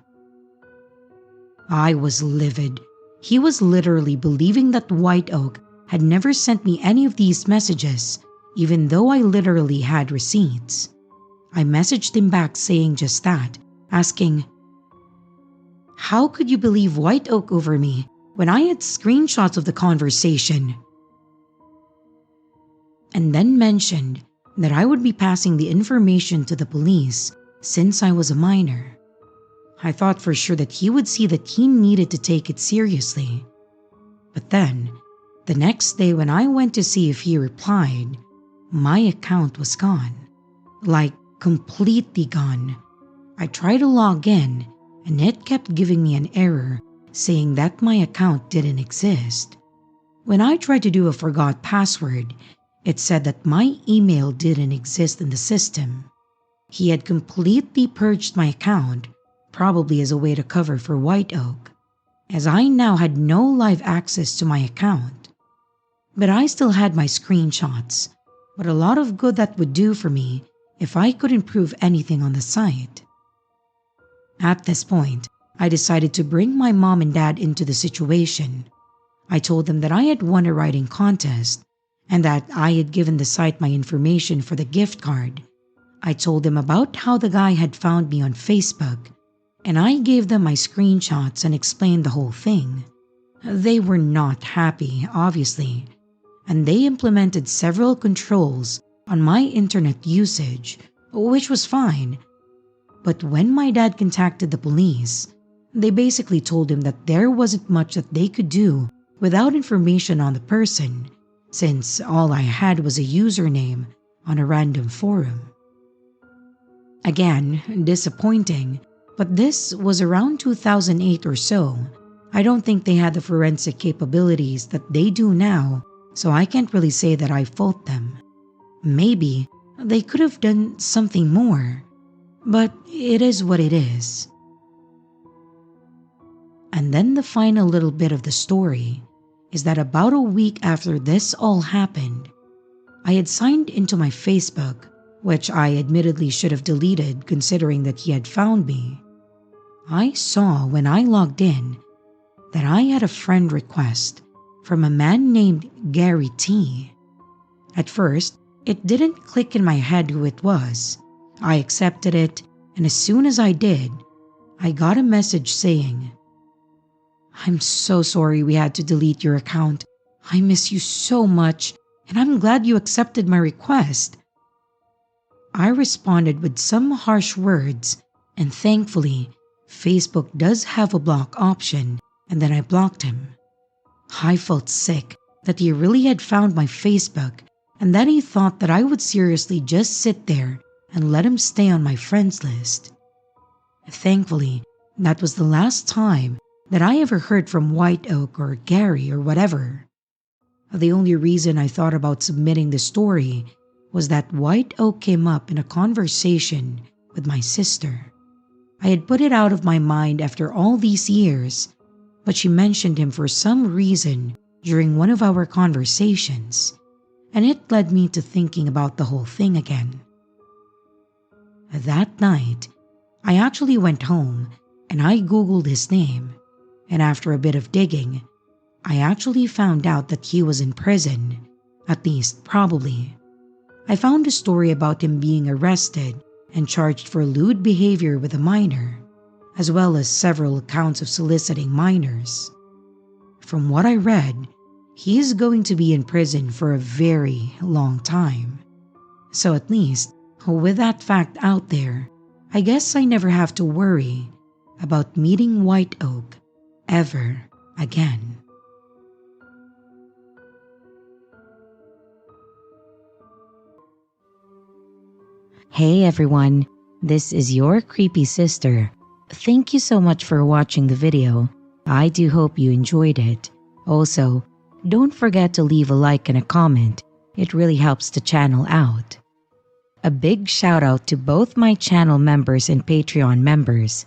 S2: I was livid. He was literally believing that White Oak had never sent me any of these messages, even though I literally had receipts. I messaged him back saying just that, asking, How could you believe White Oak over me when I had screenshots of the conversation? And then mentioned that I would be passing the information to the police since I was a minor. I thought for sure that he would see that he needed to take it seriously. But then, the next day when I went to see if he replied, my account was gone. Like, completely gone. I tried to log in, and it kept giving me an error saying that my account didn't exist. When I tried to do a forgot password, it said that my email didn't exist in the system. He had completely purged my account, probably as a way to cover for White Oak, as I now had no live access to my account. But I still had my screenshots, but a lot of good that would do for me if I could improve anything on the site. At this point, I decided to bring my mom and dad into the situation. I told them that I had won a writing contest and that I had given the site my information for the gift card. I told them about how the guy had found me on Facebook, and I gave them my screenshots and explained the whole thing. They were not happy, obviously, and they implemented several controls on my internet usage, which was fine. But when my dad contacted the police, they basically told him that there wasn't much that they could do without information on the person, since all I had was a username on a random forum. Again, disappointing, but this was around 2008 or so. I don't think they had the forensic capabilities that they do now, so I can't really say that I fault them. Maybe they could have done something more, but it is what it is. And then the final little bit of the story is that about a week after this all happened, I had signed into my Facebook, which I admittedly should have deleted considering that he had found me. I saw when I logged in that I had a friend request from a man named Gary T. At first, it didn't click in my head who it was. I accepted it, and as soon as I did, I got a message saying, "I'm so sorry we had to delete your account. I miss you so much, and I'm glad you accepted my request." I responded with some harsh words, and thankfully, Facebook does have a block option, and then I blocked him. I felt sick that he really had found my Facebook and that he thought that I would seriously just sit there and let him stay on my friends list. Thankfully, that was the last time that I ever heard from White Oak or Gary or whatever. The only reason I thought about submitting the story was that White Oak came up in a conversation with my sister. I had put it out of my mind after all these years, but she mentioned him for some reason during one of our conversations, and it led me to thinking about the whole thing again. That night, I actually went home and I Googled his name, and after a bit of digging, I actually found out that he was in prison, at least probably. I found a story about him being arrested and charged for lewd behavior with a minor, as well as several accounts of soliciting minors. From what I read, he is going to be in prison for a very long time. So at least, with that fact out there, I guess I never have to worry about meeting White Oak ever again.
S1: Hey everyone, this is your creepy sister. Thank you so much for watching the video. I do hope you enjoyed it. Also, don't forget to leave a like and a comment. It really helps the channel out. A big shout out to both my channel members and Patreon members.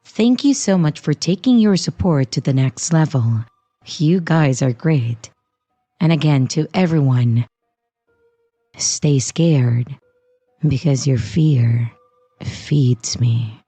S1: Thank you so much for taking your support to the next level. You guys are great. And again, to everyone, stay scared because your fear feeds me.